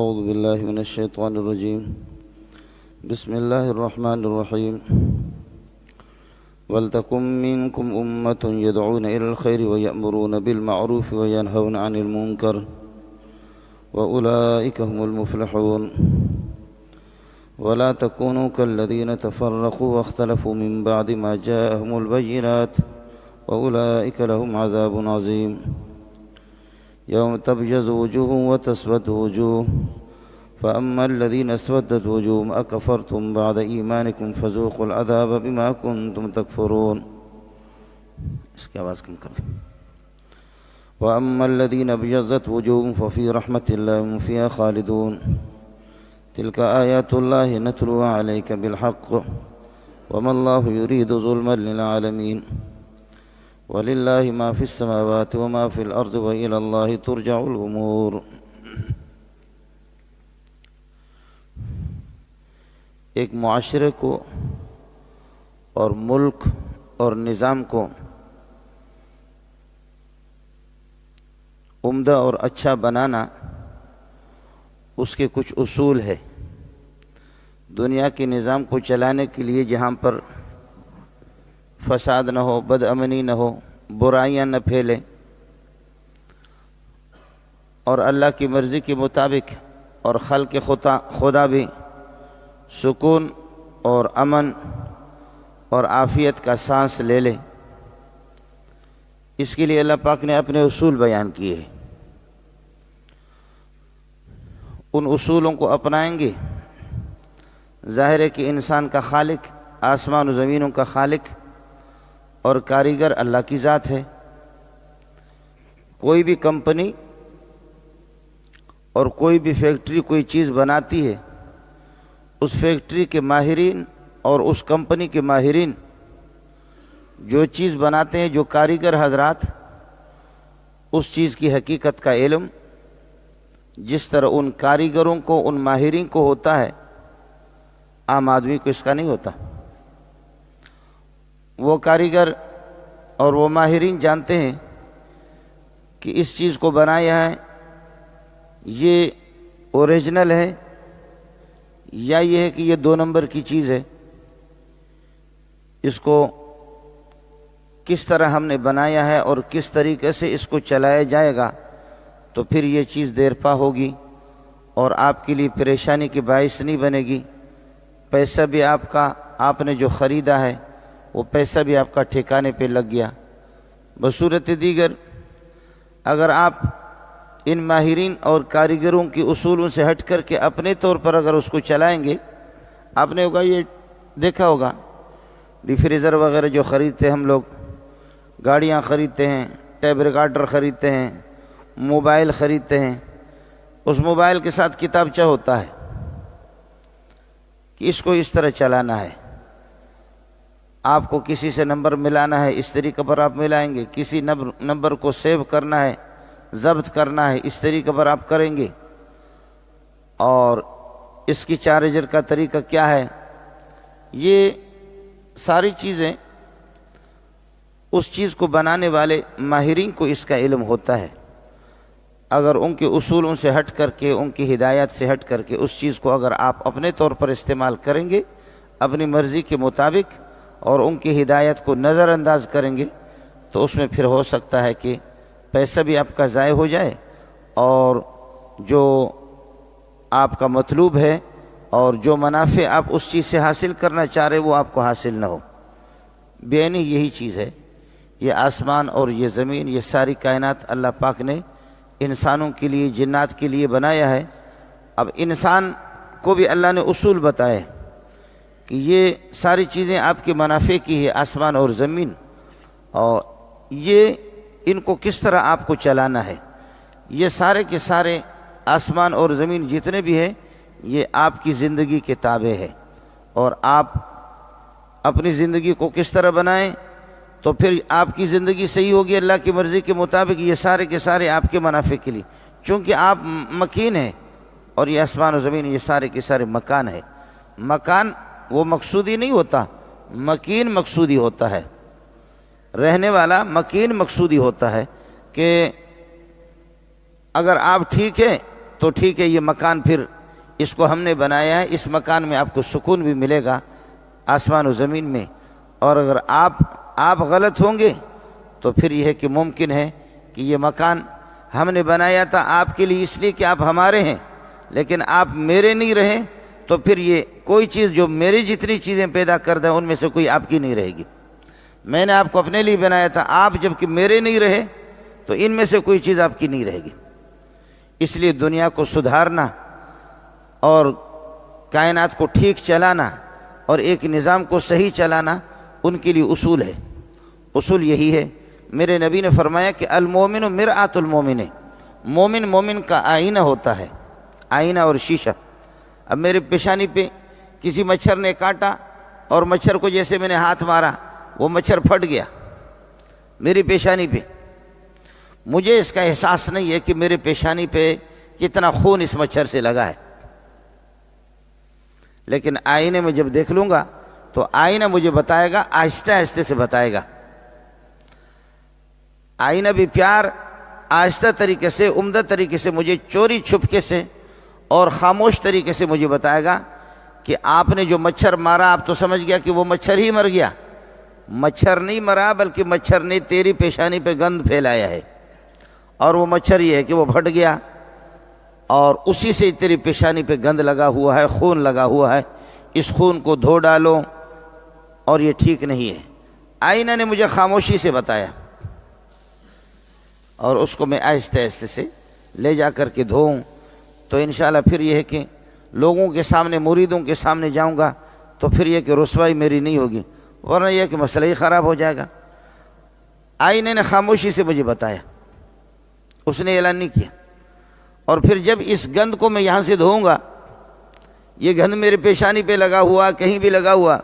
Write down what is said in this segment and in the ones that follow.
أعوذ بالله من الشيطان الرجيم. بسم الله الرحمن الرحيم. ولتكن منكم أمة يدعون إلى الخير ويأمرون بالمعروف وينهون عن المنكر وأولئك هم المفلحون. ولا تكونوا كالذين تفرقوا واختلفوا من بعد ما جاءهم البينات وأولئك لهم عذاب عظيم. يوم تبيض وجوه وتسود وجوه فأما الذين اسودت وجوههم أكفرتم بعد إيمانكم فذوقوا العذاب بما كنتم تكفرون. اس کی آواز کم کر. وأما الذين ابيضت وجوههم ففي رحمة الله هم فيها خالدون. تلك آيات الله نتلوها عليك بالحق وما الله يريد ظلما للعالمين. وللہ ما فی السماوات وما فی الارض وإلی اللہ ترجع الامور. ایک معاشرے کو اور ملک اور نظام کو عمدہ اور اچھا بنانا اس کے کچھ اصول ہے. دنیا کے نظام کو چلانے کے لیے جہاں پر فساد نہ ہو، بد امنی نہ ہو، برائیاں نہ پھیلے اور اللہ کی مرضی کے مطابق اور خلق خدا بھی سکون اور امن اور عافیت کا سانس لے لے، اس کے لیے اللہ پاک نے اپنے اصول بیان کیے ہیں. ان اصولوں کو اپنائیں گے. ظاہر ہے کہ انسان کا خالق، آسمان و زمینوں کا خالق اور کاریگر اللہ کی ذات ہے. کوئی بھی کمپنی اور کوئی بھی فیکٹری کوئی چیز بناتی ہے، اس فیکٹری کے ماہرین اور اس کمپنی کے ماہرین جو چیز بناتے ہیں، جو کاریگر حضرات، اس چیز کی حقیقت کا علم جس طرح ان کاریگروں کو، ان ماہرین کو ہوتا ہے، عام آدمی کو اس کا نہیں ہوتا. وہ کاریگر اور وہ ماہرین جانتے ہیں کہ اس چیز کو بنایا ہے یہ اوریجنل ہے یا یہ ہے کہ یہ 2 نمبر کی چیز ہے. اس کو کس طرح ہم نے بنایا ہے اور کس طریقے سے اس کو چلایا جائے گا تو پھر یہ چیز دیرپا ہوگی اور آپ کے لیے پریشانی کی باعث نہیں بنے گی. پیسہ بھی آپ نے جو خریدا ہے وہ پیسہ بھی آپ کا ٹھکانے پہ لگ گیا. بصورت دیگر اگر آپ ان ماہرین اور کاریگروں کی اصولوں سے ہٹ کر کے اپنے طور پر اگر اس کو چلائیں گے، آپ نے یہ دیکھا ہوگا ریفریزر وغیرہ جو خریدتے ہم لوگ، گاڑیاں خریدتے ہیں، ٹیپ ریکارڈر خریدتے ہیں، موبائل خریدتے ہیں، اس موبائل کے ساتھ کتابچہ ہوتا ہے کہ اس کو اس طرح چلانا ہے. آپ کو کسی سے نمبر ملانا ہے، اس طریقے پر آپ ملائیں گے. کسی نمبر کو سیو کرنا ہے، ضبط کرنا ہے، اس طریقے پر آپ کریں گے. اور اس کی چارجر کا طریقہ کیا ہے، یہ ساری چیزیں اس چیز کو بنانے والے ماہرین کو اس کا علم ہوتا ہے. اگر ان کے اصولوں سے ہٹ کر کے، ان کی ہدایات سے ہٹ کر کے اس چیز کو اگر آپ اپنے طور پر استعمال کریں گے اپنی مرضی کے مطابق اور ان کی ہدایت کو نظر انداز کریں گے تو اس میں پھر ہو سکتا ہے کہ پیسہ بھی آپ کا ضائع ہو جائے اور جو آپ کا مطلوب ہے اور جو منافع آپ اس چیز سے حاصل کرنا چاہ رہے وہ آپ کو حاصل نہ ہو. بیانی یہی چیز ہے. یہ آسمان اور یہ زمین، یہ ساری کائنات اللہ پاک نے انسانوں کے لیے، جنات کے لیے بنایا ہے. اب انسان کو بھی اللہ نے اصول بتائے کہ یہ ساری چیزیں آپ کے منافع کی ہے، آسمان اور زمین، اور یہ ان کو کس طرح آپ کو چلانا ہے. یہ سارے کے سارے آسمان اور زمین جتنے بھی ہیں یہ آپ کی زندگی کے تابع ہے، اور آپ اپنی زندگی کو کس طرح بنائیں تو پھر آپ کی زندگی صحیح ہوگی اللہ کی مرضی کے مطابق. یہ سارے کے سارے آپ کے منافع کے لیے، چونکہ آپ مکین ہیں اور یہ آسمان و زمین یہ سارے کے سارے مکان ہے. مکان وہ مقصودی نہیں ہوتا، مکین مقصودی ہوتا ہے. رہنے والا مکین مقصودی ہوتا ہے کہ اگر آپ ٹھیک ہیں تو ٹھیک ہے، یہ مکان پھر اس کو ہم نے بنایا ہے، اس مکان میں آپ کو سکون بھی ملے گا آسمان و زمین میں۔ اور اگر آپ غلط ہوں گے تو پھر یہ ہے کہ ممکن ہے کہ یہ مکان ہم نے بنایا تھا آپ کے لیے اس لیے کہ آپ ہمارے ہیں، لیکن آپ میرے نہیں رہے تو پھر یہ کوئی چیز جو میری جتنی چیزیں پیدا کر دیں ان میں سے کوئی آپ کی نہیں رہے گی۔ میں نے آپ کو اپنے لیے بنایا تھا، آپ جب کہ میرے نہیں رہے تو ان میں سے کوئی چیز آپ کی نہیں رہے گی۔ اس لیے دنیا کو سدھارنا اور کائنات کو ٹھیک چلانا اور ایک نظام کو صحیح چلانا ان کے لیے اصول ہے۔ اصول یہی ہے، میرے نبی نے فرمایا کہ المومن مرآۃ المومن، مومن مومن کا آئینہ ہوتا ہے، آئینہ اور شیشہ۔ اب میرے پیشانی پہ کسی مچھر نے کاٹا اور مچھر کو جیسے میں نے ہاتھ مارا وہ مچھر پھٹ گیا میری پیشانی پہ، مجھے اس کا احساس نہیں ہے کہ میرے پیشانی پہ کتنا خون اس مچھر سے لگا ہے، لیکن آئینے میں جب دیکھ لوں گا تو آئینہ مجھے بتائے گا، آہستہ آہستہ سے بتائے گا۔ آئینہ بھی پیار آہستہ طریقے سے، عمدہ طریقے سے مجھے چوری چھپکے سے اور خاموش طریقے سے مجھے بتائے گا کہ آپ نے جو مچھر مارا آپ تو سمجھ گیا کہ وہ مچھر ہی مر گیا، مچھر نہیں مرا بلکہ مچھر نے تیری پیشانی پہ گند پھیلایا ہے، اور وہ مچھر یہ ہے کہ وہ پھٹ گیا اور اسی سے تیری پیشانی پہ گند لگا ہوا ہے، خون لگا ہوا ہے، اس خون کو دھو ڈالو اور یہ ٹھیک نہیں ہے۔ آئینہ نے مجھے خاموشی سے بتایا اور اس کو میں آہستہ آہستہ سے لے جا کر کے دھوؤں تو انشاءاللہ پھر یہ ہے کہ لوگوں کے سامنے، مریدوں کے سامنے جاؤں گا تو پھر یہ کہ رسوائی میری نہیں ہوگی، ورنہ یہ کہ مسئلہ ہی خراب ہو جائے گا۔ آئینے نے خاموشی سے مجھے بتایا، اس نے اعلان نہیں کیا۔ اور پھر جب اس گند کو میں یہاں سے دھوؤں گا، یہ گند میرے پیشانی پہ لگا ہوا، کہیں بھی لگا ہوا،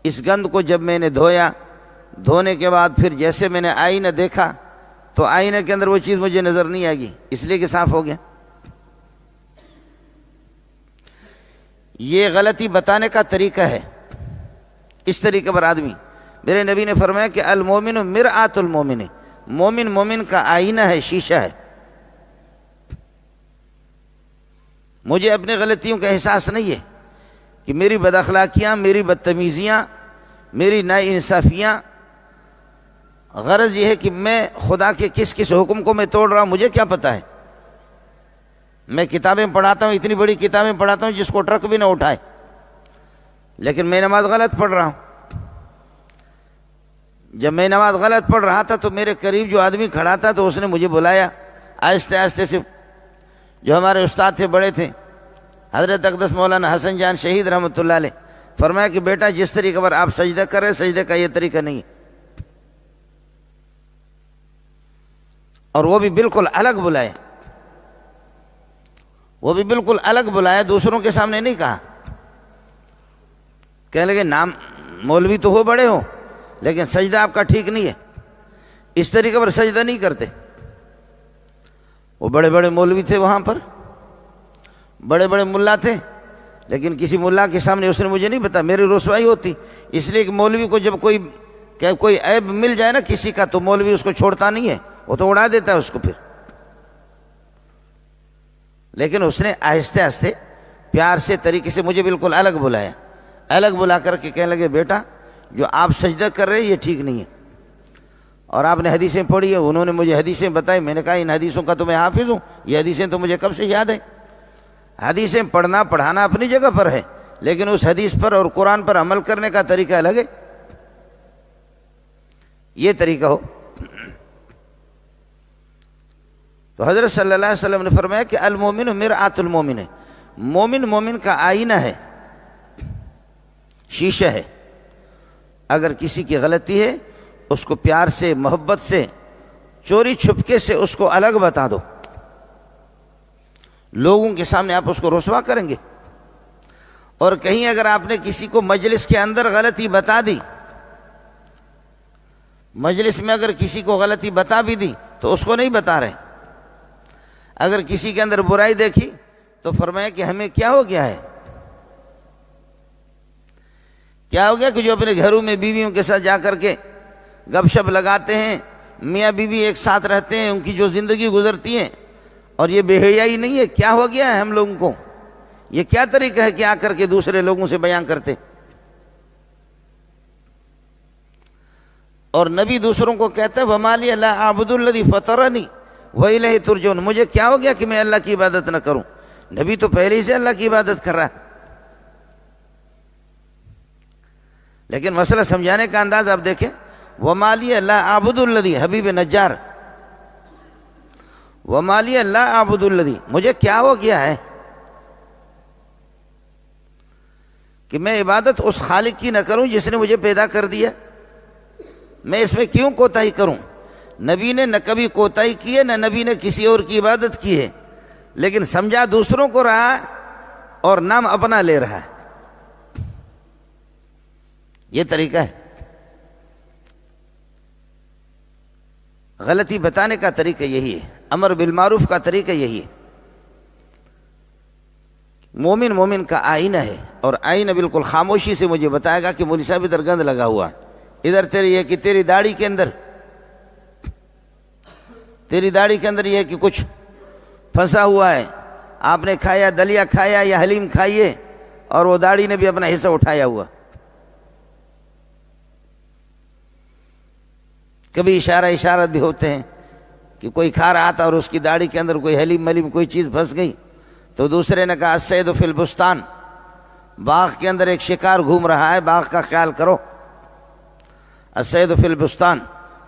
اس گند کو جب میں نے دھویا، دھونے کے بعد پھر جیسے میں نے آئینہ دیکھا تو آئینہ کے اندر وہ چیز مجھے نظر نہیں آئے گی، اس لیے کہ صاف ہو گیا۔ یہ غلطی بتانے کا طریقہ ہے، اس طریقے پر آدمی، میرے نبی نے فرمایا کہ المومن مرآۃ المومن، مومن مومن کا آئینہ ہے، شیشہ ہے۔ مجھے اپنی غلطیوں کا احساس نہیں ہے کہ میری بد اخلاقیاں، میری بدتمیزیاں، میری ناانصافیاں، غرض یہ ہے کہ میں خدا کے کس کس حکم کو میں توڑ رہا ہوں مجھے کیا پتہ ہے۔ میں کتابیں پڑھاتا ہوں، اتنی بڑی کتابیں پڑھاتا ہوں جس کو ٹرک بھی نہ اٹھائے، لیکن میں نماز غلط پڑھ رہا ہوں۔ جب میں نماز غلط پڑھ رہا تھا تو میرے قریب جو آدمی کھڑا تھا تو اس نے مجھے بلایا آہستہ آہستہ سے، جو ہمارے استاد تھے، بڑے تھے، حضرت اقدس مولانا حسن جان شہید رحمۃ اللہ علیہ، فرمایا کہ بیٹا جس طریقے پر آپ سجدہ کر رہے، سجدے کا یہ طریقہ نہیں ہے، اور وہ بھی بالکل الگ بلایا، وہ بھی بالکل الگ بلایا، دوسروں کے سامنے نہیں کہا۔ کہنے لگے نام مولوی تو ہو، بڑے ہو، لیکن سجدہ آپ کا ٹھیک نہیں ہے، اس طریقے پر سجدہ نہیں کرتے۔ وہ بڑے بڑے مولوی تھے وہاں پر، بڑے بڑے ملا تھے، لیکن کسی ملا کے سامنے اس نے مجھے نہیں بتایا، میری رسوائی ہوتی، اس لیے کہ مولوی کو جب کوئی عیب مل جائے نا کسی کا تو مولوی اس کو چھوڑتا نہیں ہے، وہ تو اڑا دیتا ہے اس کو پھر۔ لیکن اس نے آہستہ آہستہ پیار سے طریقے سے مجھے بالکل الگ بلایا، الگ بلا کر کے کہنے لگے بیٹا جو آپ سجدہ کر رہے ہیں یہ ٹھیک نہیں ہے، اور آپ نے حدیثیں پڑھی ہیں۔ انہوں نے مجھے حدیثیں بتائی، میں نے کہا ان حدیثوں کا تو میں حافظ ہوں، یہ حدیثیں تو مجھے کب سے یاد ہے۔ حدیثیں پڑھنا پڑھانا اپنی جگہ پر ہے، لیکن اس حدیث پر اور قرآن پر عمل کرنے کا طریقہ الگ ہے، یہ طریقہ ہو۔ تو حضرت صلی اللہ علیہ وسلم نے فرمایا کہ المومن مرآۃ المومن، مومن مومن کا آئینہ ہے، شیشہ ہے۔ اگر کسی کی غلطی ہے اس کو پیار سے، محبت سے، چوری چھپکے سے اس کو الگ بتا دو، لوگوں کے سامنے آپ اس کو رسوا کریں گے۔ اور کہیں اگر آپ نے کسی کو مجلس کے اندر غلطی بتا دی، مجلس میں اگر کسی کو غلطی بتا بھی دی تو اس کو نہیں بتا رہے، اگر کسی کے اندر برائی دیکھی تو فرمایا کہ ہمیں کیا ہو گیا ہے، کیا ہو گیا کہ جو اپنے گھروں میں بیویوں کے ساتھ جا کر کے گپ شپ لگاتے ہیں، میاں بیوی ایک ساتھ رہتے ہیں، ان کی جو زندگی گزرتی ہے، اور یہ بے حیائی نہیں ہے؟ کیا ہو گیا ہے ہم لوگوں کو؟ یہ کیا طریقہ ہے کہ آ کر کے دوسرے لوگوں سے بیان کرتے؟ اور نبی دوسروں کو کہتا ہے وَمَا لِيَ لَا أَعْبُدُ الَّذِي فَطَرَنِي وَإِلَيْهِ تُرْجَعُونَ، مجھے کیا ہو گیا کہ میں اللہ کی عبادت نہ کروں؟ نبی تو پہلے ہی سے اللہ کی عبادت کر رہا ہے، لیکن مسئلہ سمجھانے کا انداز آپ دیکھیں، وَمَا لِيَ لَا أَعْبُدُ الَّذِي، حبیب نجار، وَمَا لِيَ لَا أَعْبُدُ الَّذِي، مجھے کیا ہو گیا ہے کہ میں عبادت اس خالق کی نہ کروں جس نے مجھے پیدا کر دیا؟ میں اس میں کیوں کوتاہی کروں؟ نبی نے نہ کبھی کوتاہی کی ہے، نہ نبی نے کسی اور کی عبادت کی ہے، لیکن سمجھا دوسروں کو رہا اور نام اپنا لے رہا ہے۔ یہ طریقہ ہے، غلطی بتانے کا طریقہ یہی ہے، امر بالمعروف کا طریقہ یہی ہے۔ مومن مومن کا آئینہ ہے، اور آئینہ بالکل خاموشی سے مجھے بتائے گا کہ مولوی صاحب ادھر گند لگا ہوا ہے، ادھر تیری یہ کہ تیری داڑھی کے اندر یہ ہے کہ کچھ پھنسا ہوا ہے، آپ نے کھایا دلیا کھایا یا حلیم کھائیے، اور وہ داڑھی نے بھی اپنا حصہ اٹھایا ہوا۔ کبھی اشارت بھی ہوتے ہیں کہ کوئی کھا رہا تھا اور اس کی داڑھی کے اندر کوئی حلیم ملیم کوئی چیز پھنس گئی، تو دوسرے نے کہا الصید فی البستان، باغ کے اندر ایک شکار گھوم رہا ہے، باغ کا خیال کرو۔ الصید فی البستان،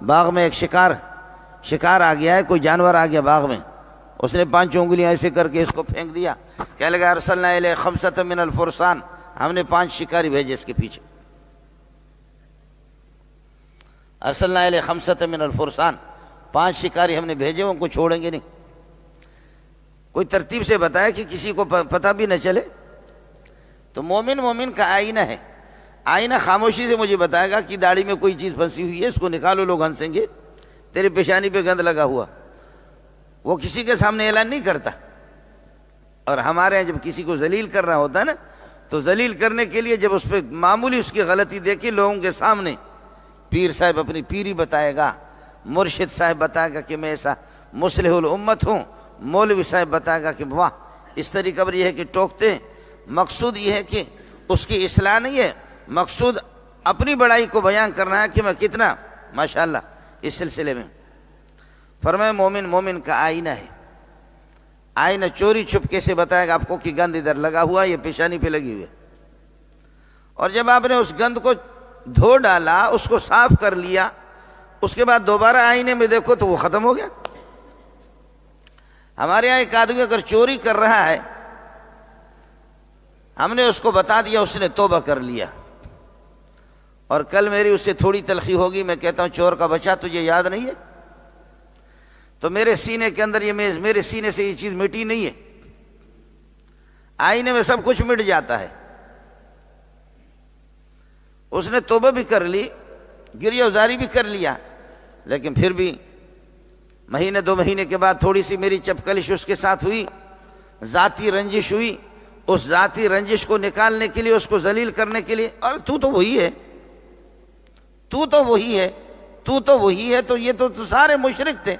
باغ میں ایک شکار آ گیا ہے، کوئی جانور آ گیا باغ میں، اس نے 5 انگلیاں ایسے کر کے اس کو پھینک دیا، کہنے لگا ارسلنا الیہ 5 من الفرسان، ہم نے 5 شکاری بھیجے اس کے پیچھے، ارسلنا الیہ 5 من الفرسان، 5 شکاری ہم نے بھیجے، ان کو چھوڑیں گے نہیں۔ کوئی ترتیب سے بتایا کہ کسی کو پتہ بھی نہ چلے۔ تو مومن کا آئینہ ہے، آئینہ خاموشی سے مجھے بتائے گا کہ داڑھی میں کوئی چیز پھنسی ہوئی ہے، اس کو نکالو، لوگ ہنسیں گے، تیرے پیشانی پہ گند لگا ہوا۔ وہ کسی کے سامنے اعلان نہیں کرتا، اور ہمارے یہاں جب کسی کو ذلیل کرنا ہوتا ہے نا، تو ذلیل کرنے کے لیے جب اس پہ معمولی اس کی غلطی دیکھی لوگوں کے سامنے، پیر صاحب اپنی پیری بتائے گا، مرشد صاحب بتائے گا کہ میں ایسا مصلح الامت ہوں، مولوی صاحب بتائے گا کہ واہ اس طریقہ پر یہ ہے کہ ٹوکتے ہیں۔ مقصود یہ ہے کہ اس کی اصلاح نہیں ہے، مقصود اپنی بڑائی کو بیان کرنا ہے کہ میں کتنا ماشاءاللہ اس سلسلے میں۔ فرمایا مومن کا آئینہ ہے، آئینہ چوری چھپکے سے بتائے گا آپ کو کہ گند ادھر لگا ہوا، یہ پیشانی پہ لگی ہوئی ہے، اور جب آپ نے اس گند کو دھو ڈالا، اس کو صاف کر لیا، اس کے بعد دوبارہ آئینے میں دیکھو تو وہ ختم ہو گیا۔ ہمارے یہاں ایک آدمی اگر چوری کر رہا ہے، ہم نے اس کو بتا دیا، اس نے توبہ کر لیا، اور کل میری اس سے تھوڑی تلخی ہوگی، میں کہتا ہوں چور کا بچہ تجھے یاد نہیں ہے؟ تو میرے سینے کے اندر میرے سینے سے یہ چیز مٹی نہیں ہے، آئینے میں سب کچھ مٹ جاتا ہے۔ اس نے توبہ بھی کر لی، گریہ وزاری بھی کر لیا، لیکن پھر بھی مہینے 2 مہینے کے بعد تھوڑی سی میری چپکلش اس کے ساتھ ہوئی، ذاتی رنجش ہوئی، اس ذاتی رنجش کو نکالنے کے لیے، اس کو ذلیل کرنے کے لیے، اور تو تو وہی ہے، تو تو وہی ہے، تو تو وہی ہے، تو یہ تو سارے مشرک تھے،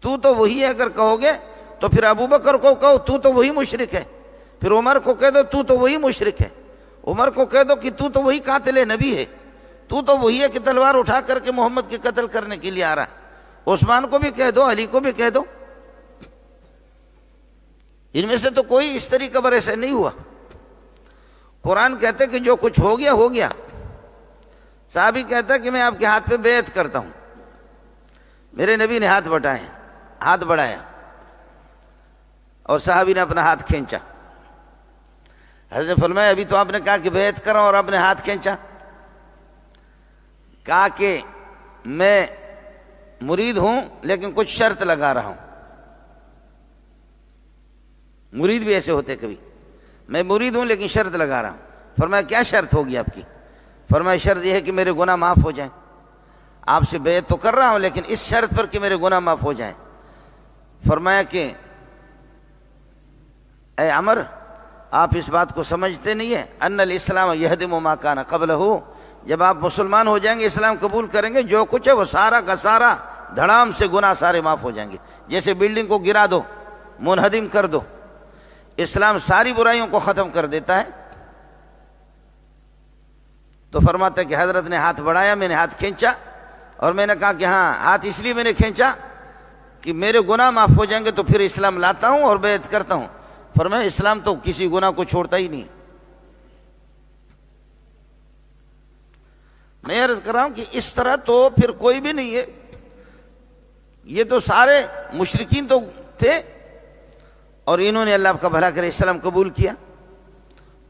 تو تو وہی ہے اگر کہو گے تو پھر ابو بکر کو کہو تو تو وہی مشرک ہے، پھر عمر کو کہہ دو تو تو وہی مشرک ہے، عمر کو کہہ دو کہ تو تو وہی قاتل نبی ہے، تو تو وہی ہے کہ تلوار اٹھا کر کے محمد کے قتل کرنے کے لیے آ رہا ہے، عثمان کو بھی کہہ دو، علی کو بھی کہہ دو، ان میں سے تو کوئی اس طریقے پر ایسا نہیں ہوا۔ قرآن کہتا ہے کہ جو کچھ ہو گیا ہو گیا۔ صحابی کہتا ہے کہ میں آپ کے ہاتھ پہ بیعت کرتا ہوں، میرے نبی نے ہاتھ بڑھایا اور صحابی نے اپنا ہاتھ کھینچا۔ حضرت نے فرمایا ابھی تو آپ نے کہا کہ بیعت کرو اور آپ نے ہاتھ کھینچا، کہا کہ میں مرید ہوں لیکن کچھ شرط لگا رہا ہوں۔ مرید بھی ایسے ہوتے کبھی، میں مرید ہوں لیکن شرط لگا رہا ہوں۔ فرمایا کیا شرط ہوگی آپ کی؟ فرمایا شرط یہ ہے کہ میرے گناہ معاف ہو جائیں، آپ سے بیعت تو کر رہا ہوں لیکن اس شرط پر کہ میرے گناہ معاف ہو جائیں۔ فرمایا کہ اے عمر، آپ اس بات کو سمجھتے نہیں ہیں، ان الاسلام یہدم ما کان قبلہ، جب آپ مسلمان ہو جائیں گے، اسلام قبول کریں گے، جو کچھ ہے وہ سارا کا سارا دھڑام سے گناہ سارے معاف ہو جائیں گے. جیسے بلڈنگ کو گرا دو، منہدم کر دو، اسلام ساری برائیوں کو ختم کر دیتا ہے. تو فرماتا ہے کہ حضرت نے ہاتھ بڑھایا، میں نے ہاتھ کھینچا، اور میں نے کہا کہ ہاں ہاتھ اس لیے میں نے کھینچا کہ میرے گناہ معاف ہو جائیں گے تو پھر اسلام لاتا ہوں اور بیعت کرتا ہوں. فرمایا اسلام تو کسی گناہ کو چھوڑتا ہی نہیں. میں عرض کر رہا ہوں کہ اس طرح تو پھر کوئی بھی نہیں ہے. یہ تو سارے مشرکین تو تھے اور انہوں نے اللہ کا بھلا کرے اسلام قبول کیا.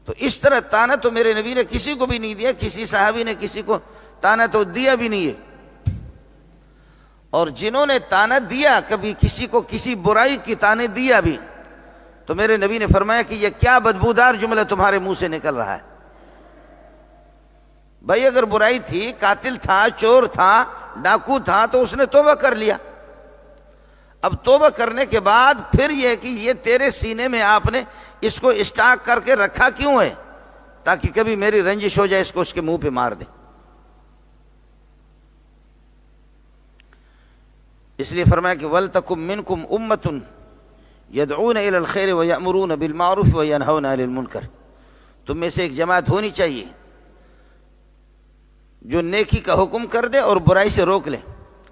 تو اس طرح تانا تو میرے نبی نے کسی کو بھی نہیں دیا، کسی صحابی نے کسی کو تانا تو دیا بھی نہیں ہے. اور جنہوں نے تانا دیا کبھی کسی کو کسی برائی کی تانے دیا بھی، تو میرے نبی نے فرمایا کہ یہ کیا بدبودار جملہ تمہارے منہ سے نکل رہا ہے. بھائی اگر برائی تھی، قاتل تھا، چور تھا، ڈاکو تھا، تو اس نے توبہ کر لیا. اب توبہ کرنے کے بعد پھر یہ کہ یہ تیرے سینے میں آپ نے اس کو اسٹاک کر کے رکھا کیوں ہے؟ تاکہ کبھی میری رنجش ہو جائے اس کو اس کے منہ پہ مار دے. اس لیے فرمایا کہ وَلْتَكُمْ مِنْكُمْ أُمَّةٌ يَدْعُونَ إِلَى الْخَيْرِ وَيَأْمُرُونَ بِالْمَعْرُوفِ وَيَنْهَوْنَ عَنِ الْمُنْكَرِ. تم میں سے ایک جماعت ہونی چاہیے جو نیکی کا حکم کر دے اور برائی سے روک لے.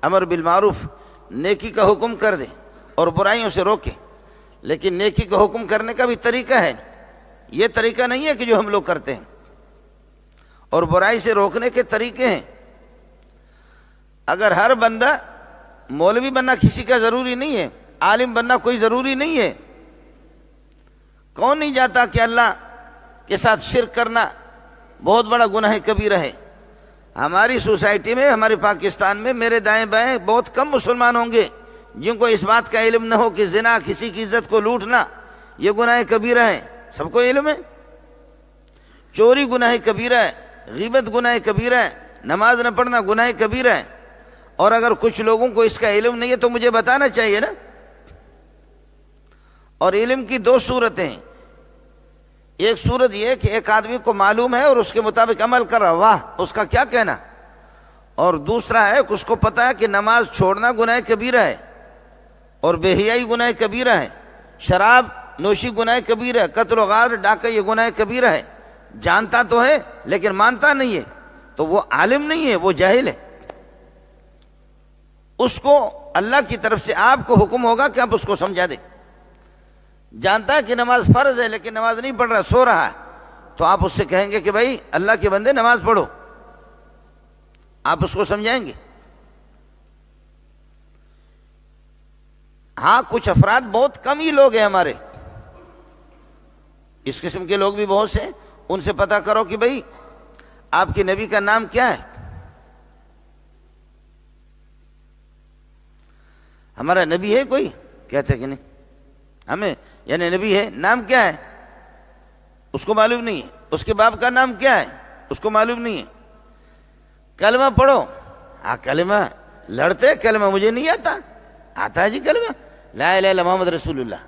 امر بالمعروف، نیکی کا حکم کر دے اور برائیوں سے روکے. لیکن نیکی کا حکم کرنے کا بھی طریقہ ہے، یہ طریقہ نہیں ہے کہ جو ہم لوگ کرتے ہیں. اور برائی سے روکنے کے طریقے ہیں. اگر ہر بندہ مولوی بننا کسی کا ضروری نہیں ہے، عالم بننا کوئی ضروری نہیں ہے. کون نہیں جاتا کہ اللہ کے ساتھ شرک کرنا بہت بڑا گناہ کبیرہ ہے. ہماری سوسائٹی میں، ہمارے پاکستان میں میرے دائیں بائیں بہت کم مسلمان ہوں گے جن کو اس بات کا علم نہ ہو کہ زنا، کسی کی عزت کو لوٹنا، یہ گناہ کبیرہ ہے. سب کو علم ہے. چوری گناہ کبیرہ ہے، غیبت گناہ کبیرہ ہے، نماز نہ پڑھنا گناہ کبیرہ ہے. اور اگر کچھ لوگوں کو اس کا علم نہیں ہے تو مجھے بتانا چاہیے نا. اور علم کی دو صورتیں ہیں. ایک صورت یہ کہ ایک آدمی کو معلوم ہے اور اس کے مطابق عمل کر رہا، واہ اس کا کیا کہنا. اور دوسرا ہے کہ اس کو پتا ہے کہ نماز چھوڑنا گناہ کبیرہ ہے، اور بے حیائی گناہ کبیرہ ہے، شراب نوشی گناہ کبیرہ ہے، قتل و غارت ڈاکہ یہ گناہ کبیرہ ہے. جانتا تو ہے لیکن مانتا نہیں ہے، تو وہ عالم نہیں ہے، وہ جاہل ہے. اس کو اللہ کی طرف سے آپ کو حکم ہوگا کہ آپ اس کو سمجھا دیں. جانتا ہے کہ نماز فرض ہے لیکن نماز نہیں پڑھ رہا، سو رہا ہے، تو آپ اس سے کہیں گے کہ بھائی اللہ کے بندے نماز پڑھو. آپ اس کو سمجھائیں گے. ہاں کچھ افراد، بہت کم ہی لوگ ہیں ہمارے اس قسم کے لوگ بھی بہت سے، ان سے پتا کرو کہ بھائی آپ کے نبی کا نام کیا ہے. ہمارا نبی ہے کوئی؟ کہتے کہ نہیں ہمیں، یعنی نبی ہے، نام کیا ہے اس کو معلوم نہیں ہے. اس کے باپ کا نام کیا ہے اس کو معلوم نہیں ہے. کلمہ پڑھو، ہاں کلمہ لڑتے، کلمہ مجھے نہیں آتا. آتا ہے جی کلمہ، لا الہ الا محمد رسول اللہ،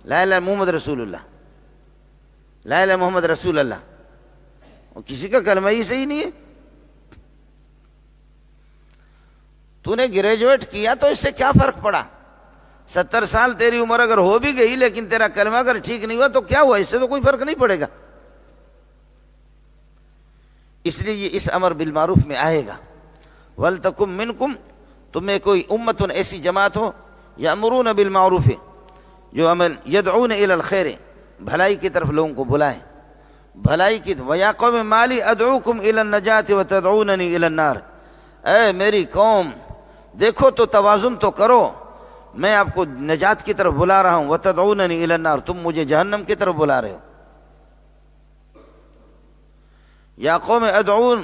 لا الہ محمد رسول اللہ، لا الہ محمد رسول اللہ. اور کسی کا کلمہ ہی صحیح نہیں ہے. تو نے گریجویٹ کیا تو اس سے کیا فرق پڑا؟ 70 سال تیری عمر اگر ہو بھی گئی لیکن تیرا کلمہ اگر ٹھیک نہیں ہوا تو کیا ہوا؟ اس سے تو کوئی فرق نہیں پڑے گا. اس لیے یہ اس امر بالمعروف میں آئے گا. وَلْتَكُمْ مِنْكُمْ، تمہیں کوئی امتن ایسی جماعت ہو، یأمرون بالمعروف، جو عمل، یدعون الی الخیر، بھلائی کی طرف لوگوں کو بلائیں، بھلائی کی. وَيَا قَوْمِ مَا لِي أَدْعُوكُمْ إِلَى النَّجَاةِ وَتَدْعُونَنِي إِلَى النَّارِ. اے میری قوم دیکھو تو توازن تو کرو، میں آپ کو نجات کی طرف بلا رہا ہوں، وَتَدْعُونَنِي إِلَى النَّارِ، تم مجھے جہنم کی طرف بلا رہے ہو. یا قوم ادعون،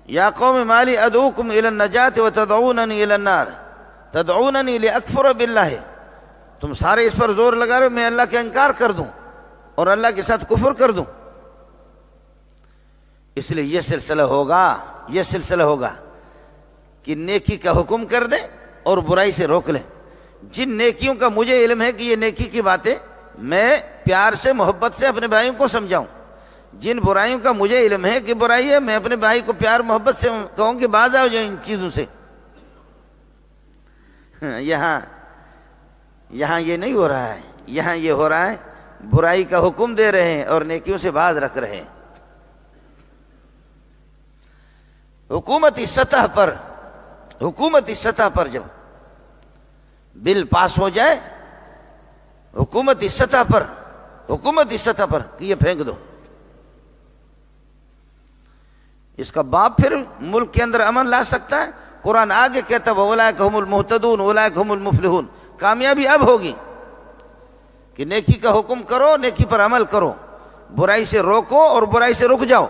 یا قوم ما لی ادعوکم الی النجاة وتدعوننی الی النار تدعوننی لاکفر باللہ. تم سارے اس پر زور لگا رہے ہو میں اللہ کا انکار کر دوں اور اللہ کے ساتھ کفر کر دوں. اس لیے یہ سلسلہ ہوگا کہ نیکی کا حکم کر دیں اور برائی سے روک لیں. جن نیکیوں کا مجھے علم ہے کہ یہ نیکی کی باتیں میں پیار سے، محبت سے اپنے بھائیوں کو سمجھاؤں. جن برائیوں کا مجھے علم ہے کہ برائی ہے، میں اپنے بھائی کو پیار محبت سے کہوں کہ باز آؤ جو ان چیزوں سے. یہاں یہ نہیں ہو رہا ہے، یہاں یہ ہو رہا ہے برائی کا حکم دے رہے ہیں اور نیکیوں سے باز رکھ رہے ہیں۔ حکومتی سطح پر جب بل پاس ہو جائے، حکومتی سطح پر کہ یہ پھینک دو، اس کا باپ پھر ملک کے اندر امن لا سکتا ہے؟ قرآن آگے کہتا ہے اولئک هم المہتدون اولئک هم المفلحون۔ کامیابی اب ہوگی کہ نیکی کا حکم کرو، نیکی پر عمل کرو، برائی سے روکو اور برائی سے رک جاؤ،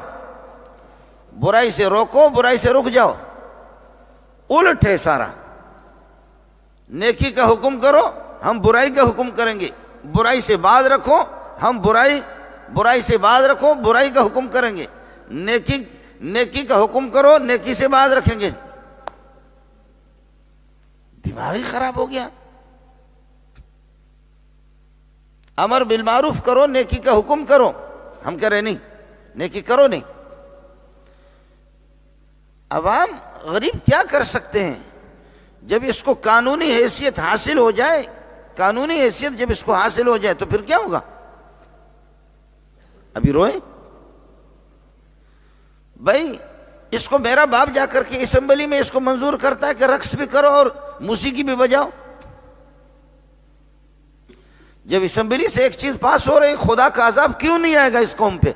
برائی سے روکو، برائی سے رک جاؤ۔ الٹ ہے سارا، نیکی کا حکم کرو، ہم برائی کا حکم کریں گے، برائی سے باز رکھو، ہم برائی سے باز رکھو، برائی کا حکم کریں گے، نیکی کا حکم کرو، نیکی سے باز رکھیں گے۔ دماغ ہی خراب ہو گیا۔ امر بالمعروف کرو، نیکی کا حکم کرو، ہم کہہ رہے نہیں، نیکی کرو نہیں۔ عوام غریب کیا کر سکتے ہیں؟ جب اس کو قانونی حیثیت حاصل ہو جائے، قانونی حیثیت جب اس کو حاصل ہو جائے تو پھر کیا ہوگا؟ ابھی روئے بھائی، اس کو میرا باپ جا کر کے اسمبلی میں اس کو منظور کرتا ہے کہ رقص بھی کرو اور موسیقی بھی بجاؤ۔ جب اسمبلی سے ایک چیز پاس ہو رہی، خدا کا عذاب کیوں نہیں آئے گا اس قوم پہ؟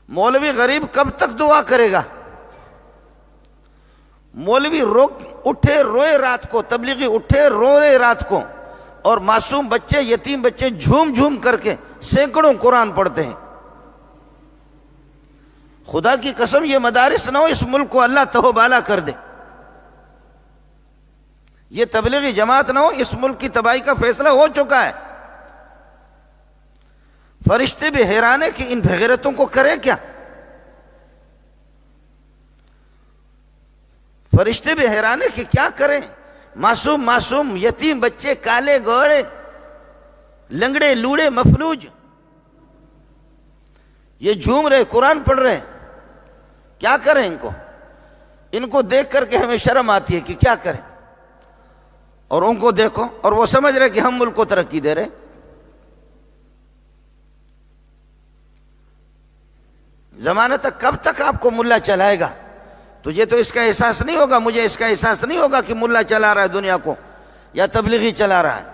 مولوی غریب کب تک دعا کرے گا؟ مولوی اٹھے روئے رات کو، تبلیغی اٹھے روئے رات کو، اور معصوم بچے، یتیم بچے جھوم جھوم کر کے سینکڑوں قرآن پڑھتے ہیں۔ خدا کی قسم یہ مدارس نہ ہو، اس ملک کو اللہ تہو بالا کر دے۔ یہ تبلیغی جماعت نہ ہو، اس ملک کی تباہی کا فیصلہ ہو چکا ہے۔ فرشتے بھی حیران ہیں کہ ان بغیرتوں کو کرے کیا؟ فرشتے بھی حیران ہیں کہ کیا کریں؟ معصوم یتیم بچے، کالے گوڑے، لنگڑے لوڑے مفلوج، یہ جھوم رہے، قرآن پڑھ رہے، کیا کریں ان کو دیکھ کر کے ہمیں شرم آتی ہے کہ کیا کریں، اور ان کو دیکھو اور وہ سمجھ رہے کہ ہم ملک کو ترقی دے رہے۔ زمانہ تک کب تک آپ کو ملا چلائے گا؟ تجھے تو اس کا احساس نہیں ہوگا، مجھے اس کا احساس نہیں ہوگا کہ ملا چلا رہا ہے دنیا کو یا تبلیغی چلا رہا ہے۔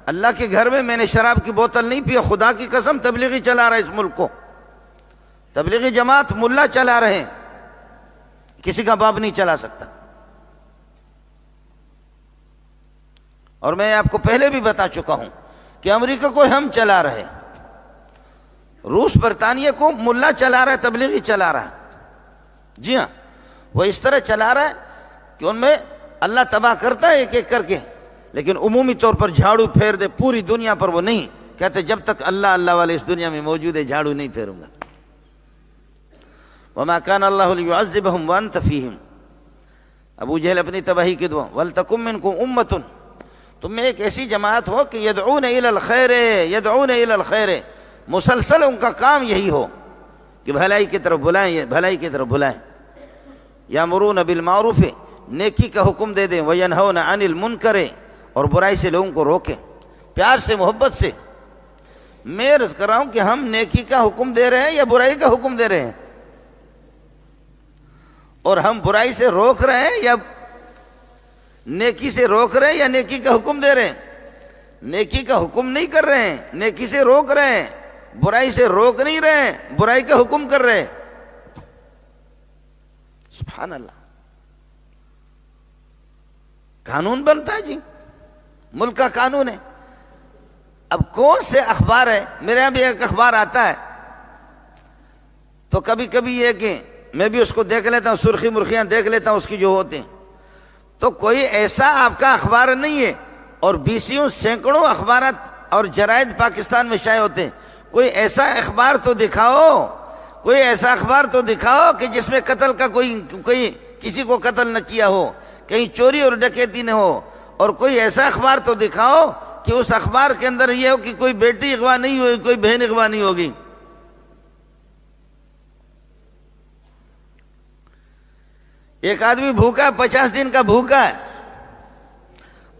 اللہ کے گھر میں نے شراب کی بوتل نہیں پی، خدا کی قسم تبلیغی چلا رہا ہے اس ملک کو، تبلیغی جماعت ملا چلا رہے ہیں، کسی کا باپ نہیں چلا سکتا۔ اور میں آپ کو پہلے بھی بتا چکا ہوں کہ امریکہ کو ہم چلا رہے، روس برطانیہ کو ملا چلا رہا ہے، تبلیغی چلا رہا ہے۔ جی ہاں، وہ اس طرح چلا رہا ہے کہ ان میں اللہ تباہ کرتا ہے ایک ایک کر کے، لیکن عمومی طور پر جھاڑو پھیر دے پوری دنیا پر وہ نہیں کہتے، جب تک اللہ والے اس دنیا میں موجود ہے جھاڑو نہیں پھیروں گا۔ وما كان الله ليعذبهم وانت فيهم۔ ابو جہل اپنی تباہی کی دعا، ولتکم منکم امۃ، تم میں ایک ایسی جماعت ہو کہ یدعون الی الخیر، مسلسل ان کا کام یہی ہو کہ بھلائی کی طرف بلائیں، یامرون بالمعروف، نیکی کا حکم دے دیں، وینہون عن المنکر، اور برائی سے لوگوں کو روکیں، پیار سے محبت سے۔ میں عرض کر رہا ہوں کہ ہم نیکی کا حکم دے رہے ہیں یا برائی کا حکم دے رہے ہیں؟ اور ہم برائی سے روک رہے ہیں یا نیکی سے روک رہے ہیں یا نیکی کا حکم دے رہے ہیں؟ نیکی کا حکم نہیں کر رہے ہیں، نیکی سے روک رہے ہیں، برائی سے روک نہیں رہے ہیں، برائی کا حکم کر رہے ہیں۔ سبحان اللہ، قانون بنتا ہے جی، ملک کا قانون ہے۔ اب کون سے اخبار ہے، میرے یہاں بھی ایک اخبار آتا ہے تو کبھی کبھی یہ کہ میں بھی اس کو دیکھ لیتا ہوں، سرخی مرخیاں دیکھ لیتا ہوں اس کی جو ہوتے ہیں، تو کوئی ایسا آپ کا اخبار نہیں ہے، اور بیسیوں سینکڑوں اخبارات اور جرائد پاکستان میں شائع ہوتے ہیں، کوئی ایسا اخبار تو دکھاؤ، کوئی ایسا اخبار تو دکھاؤ کہ جس میں قتل کا کوئی کسی کو قتل نہ کیا ہو، کہیں چوری اور ڈکیتی نہ ہو، اور کوئی ایسا اخبار تو دکھاؤ کہ اس اخبار کے اندر یہ ہو کہ کوئی بیٹی اغوا نہیں ہوئی، کوئی بہن اغوا نہیں ہوگی۔ ایک آدمی بھوکا ہے، 50 دن کا بھوکا ہے،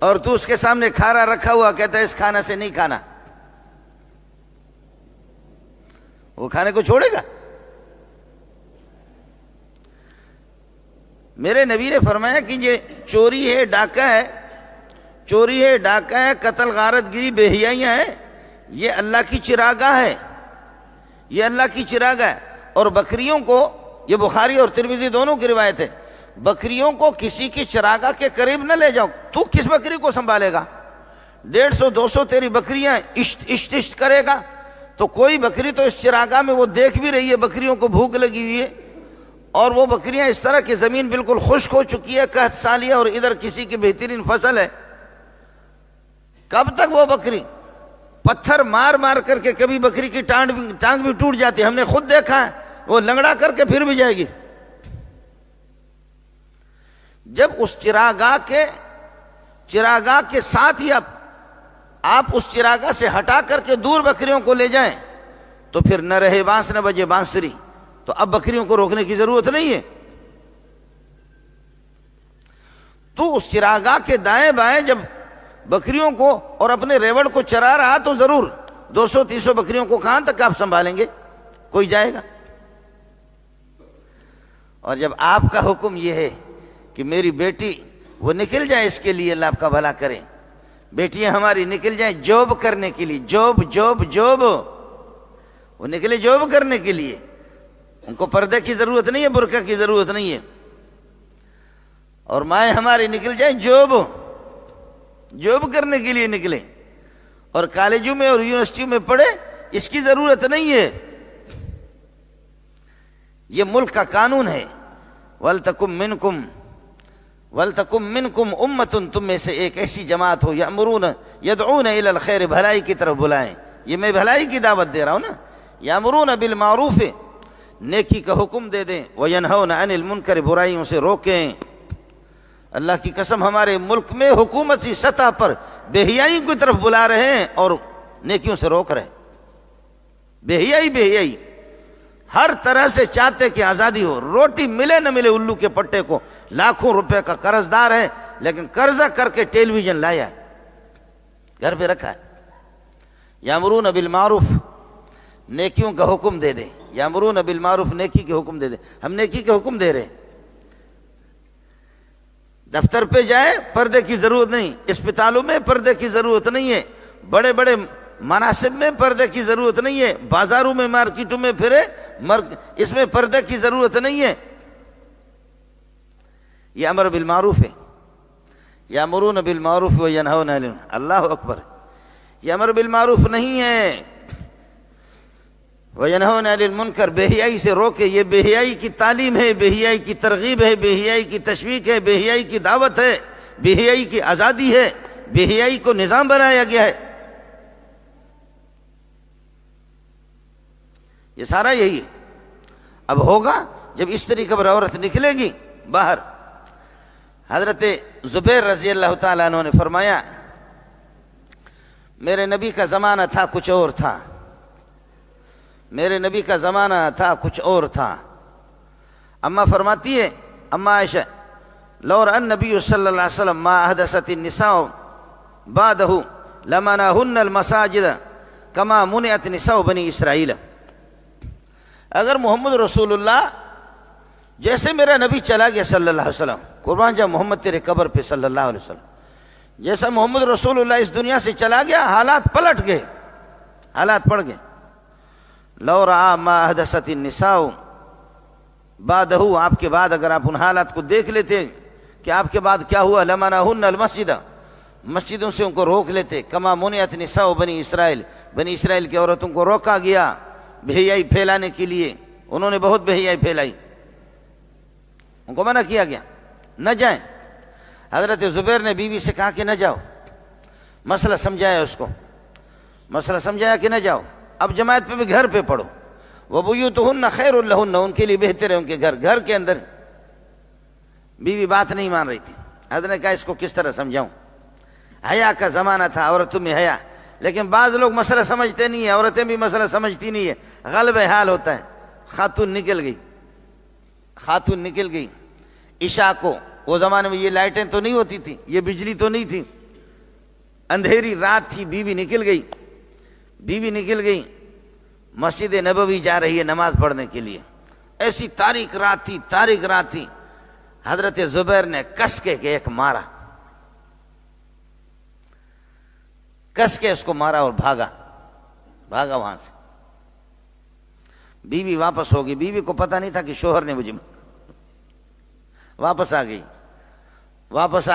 اور تو اس کے سامنے کھارا رکھا ہوا، کہتا ہے اس کھانا سے نہیں کھانا، وہ کھانے کو چھوڑے گا؟ میرے نبی نے فرمایا کہ یہ چوری ہے، ڈاکہ ہے، چوری ہے، ڈاکہ ہے، قتل، غارت گری، بے حیائیاں ہیں، یہ اللہ کی چراگاہ ہے، یہ اللہ کی چراگاہ ہے۔ اور بکریوں کو، یہ بخاری اور ترمذی دونوں کی روایت ہے، بکریوں کو کسی کی چراگاہ کے قریب نہ لے جاؤ۔ تو کس بکری کو سنبھالے گا؟ 150 200 تیری بکریاں اشت کرے گا، تو کوئی بکری تو اس چراگاہ میں وہ دیکھ بھی رہی ہے، بکریوں کو بھوک لگی ہوئی ہے، اور وہ بکریاں اس طرح کی زمین بالکل خشک ہو چکی ہے، قحط سالی ہے، اور ادھر کسی کی بہترین فصل ہے، کب تک وہ بکری؟ پتھر مار مار کر کے کبھی بکری کی ٹانگ بھی ٹوٹ جاتی ہے، ہم نے خود دیکھا ہے، وہ لنگڑا کر کے پھر بھی جائے گی۔ جب اس چراگاہ کے ساتھ ہی آپ اس چراگاہ سے ہٹا کر کے دور بکریوں کو لے جائیں تو پھر نہ رہے بانس نہ بجے بانسری، تو اب بکریوں کو روکنے کی ضرورت نہیں ہے۔ تو اس چراگاہ کے دائیں بائیں جب بکریوں کو اور اپنے ریوڑ کو چرا رہا تو ضرور 200-300 بکریوں کو کہاں تک آپ سنبھالیں گے؟ کوئی جائے گا؟ اور جب آپ کا حکم یہ ہے کہ میری بیٹی وہ نکل جائے، اس کے لیے اللہ آپ کا بھلا کرے، بیٹیاں ہماری نکل جائیں جاب کرنے کے لیے، جاب، وہ نکلے جاب کرنے کے لیے، ان کو پردے کی ضرورت نہیں ہے، برقع کی ضرورت نہیں ہے، اور مائیں ہماری نکل جائیں جاب کرنے کے لیے نکلے، اور کالجوں میں اور یونیورسٹیوں میں پڑھے، اس کی ضرورت نہیں ہے۔ یہ ملک کا قانون ہے، وَلْتَكُمْ مِنْكُمْ أُمَّةٌ، تم میں سے ایک ایسی جماعت ہو، يَدْعُونَ إِلَى الْخَيْرِ، بھلائی کی طرف بلائیں، یہ میں بھلائی کی دعوت دے رہا ہوں نا، يَأْمُرُونَ بِالْمَعْرُوفِ، نیکی کا حکم دے دیں، وَيَنْهَوْنَ عَنِ الْمُنْكَرِ، برائیوں سے روکیں۔ اللہ کی قسم ہمارے ملک میں حکومتی سطح پر بے حیائی کی طرف بلا رہے ہیں اور نیکیوں سے روک رہے ہیں۔ بے حیائی ہر طرح سے چاہتے کہ آزادی ہو، روٹی ملے نہ ملے، الو کے پٹے کو لاکھوں روپے کا قرض دار ہے، لیکن قرضہ کر کے ٹیلی ویژن لایا ہے، گھر پہ رکھا ہے۔ یامرون بالمعروف، نیکیوں کا حکم دے دیں، یامرون بالمعروف، نیکی کے حکم دے دیں۔ ہم نیکی کے حکم دے رہے ہیں۔ دفتر پہ جائے پردے کی ضرورت نہیں، اسپتالوں میں پردے کی ضرورت نہیں ہے، بڑے بڑے مناصب میں پردے کی ضرورت نہیں ہے، بازاروں میں مارکیٹوں میں پھرے اس میں پردے کی ضرورت نہیں ہے۔ یہ امر بالمعروف ہے، یامرون بالمعروف وینہون عن المنکر، اللہ اکبر، یہ امر بالمعروف نہیں ہے، وینہون عن المنکر، بے حیائی سے روکے۔ یہ بے حیائی کی تعلیم ہے، بے حیائی کی ترغیب ہے، بے حیائی کی تشویق ہے، بے حیائی کی دعوت ہے، بے حیائی کی آزادی ہے، بے حیائی کو نظام بنایا گیا ہے، یہ سارا یہی ہے۔ اب ہوگا جب اس طریقے پر عورت نکلے گی باہر۔ حضرت زبیر رضی اللہ تعالیٰ عنہ نے فرمایا، میرے نبی کا زمانہ تھا کچھ اور تھا، میرے نبی کا زمانہ تھا کچھ اور تھا۔ اماں فرماتی ہے، اماں عائشہ، لو رأى النبی صلی اللہ علیہ وسلم ما احدثت النساء بعدہ لمنعہن المساجد کما منعت نساء بنی اسرائیل۔ اگر محمد رسول اللہ، جیسے میرا نبی چلا گیا صلی اللہ علیہ وسلم، قربان جا محمد تیرے قبر پہ صلی اللہ علیہ وسلم، جیسا محمد رسول اللہ اس دنیا سے چلا گیا، حالات پلٹ گئے، حالات پڑ گئے۔ لو رعا ما احدثت النساء بعدہ، آپ کے بعد اگر آپ ان حالات کو دیکھ لیتے کہ آپ کے بعد کیا ہوا، لمنعہن المسجد، مسجدوں سے ان کو روک لیتے، کما منعت نساء بنی اسرائیل، بنی اسرائیل کی عورتوں کو روکا گیا بے حیائی پھیلانے کے لیے، انہوں نے بہت بے حیائی پھیلائی، ان کو منع کیا گیا نہ جائیں۔ حضرت زبیر نے بیوی سے کہا کہ نہ جاؤ، مسئلہ سمجھایا اس کو، مسئلہ سمجھایا کہ نہ جاؤ، اب جماعت پہ بھی گھر پہ پڑھو، وَبُيُوتُهُنَّ خَيْرٌ لَهُنَّ، ان کے لیے بہتر ہے ان کے گھر کے اندر۔ بیوی بات نہیں مان رہی تھی، حضرت نے کہا اس کو کس طرح سمجھاؤں، حیا کا زمانہ تھا، عورتوں میں حیا، لیکن بعض لوگ مسئلہ سمجھتے نہیں ہیں، عورتیں بھی مسئلہ سمجھتی نہیں ہے، غلب حال ہوتا ہے۔ خاتون نکل گئی، عشاء کو، وہ زمانے میں یہ لائٹیں تو نہیں ہوتی تھی، یہ بجلی تو نہیں تھی، اندھیری رات تھی، بیوی نکل گئی مسجد نبوی جا رہی ہے نماز پڑھنے کے لیے، ایسی تاریک رات تھی، حضرت زبیر نے کس کے ایک مارا، کس کے اس کو مارا اور بھاگا وہاں سے۔ بیوی واپس ہو گئی، بیوی کو پتہ نہیں تھا کہ شوہر نے مجھے واپس آ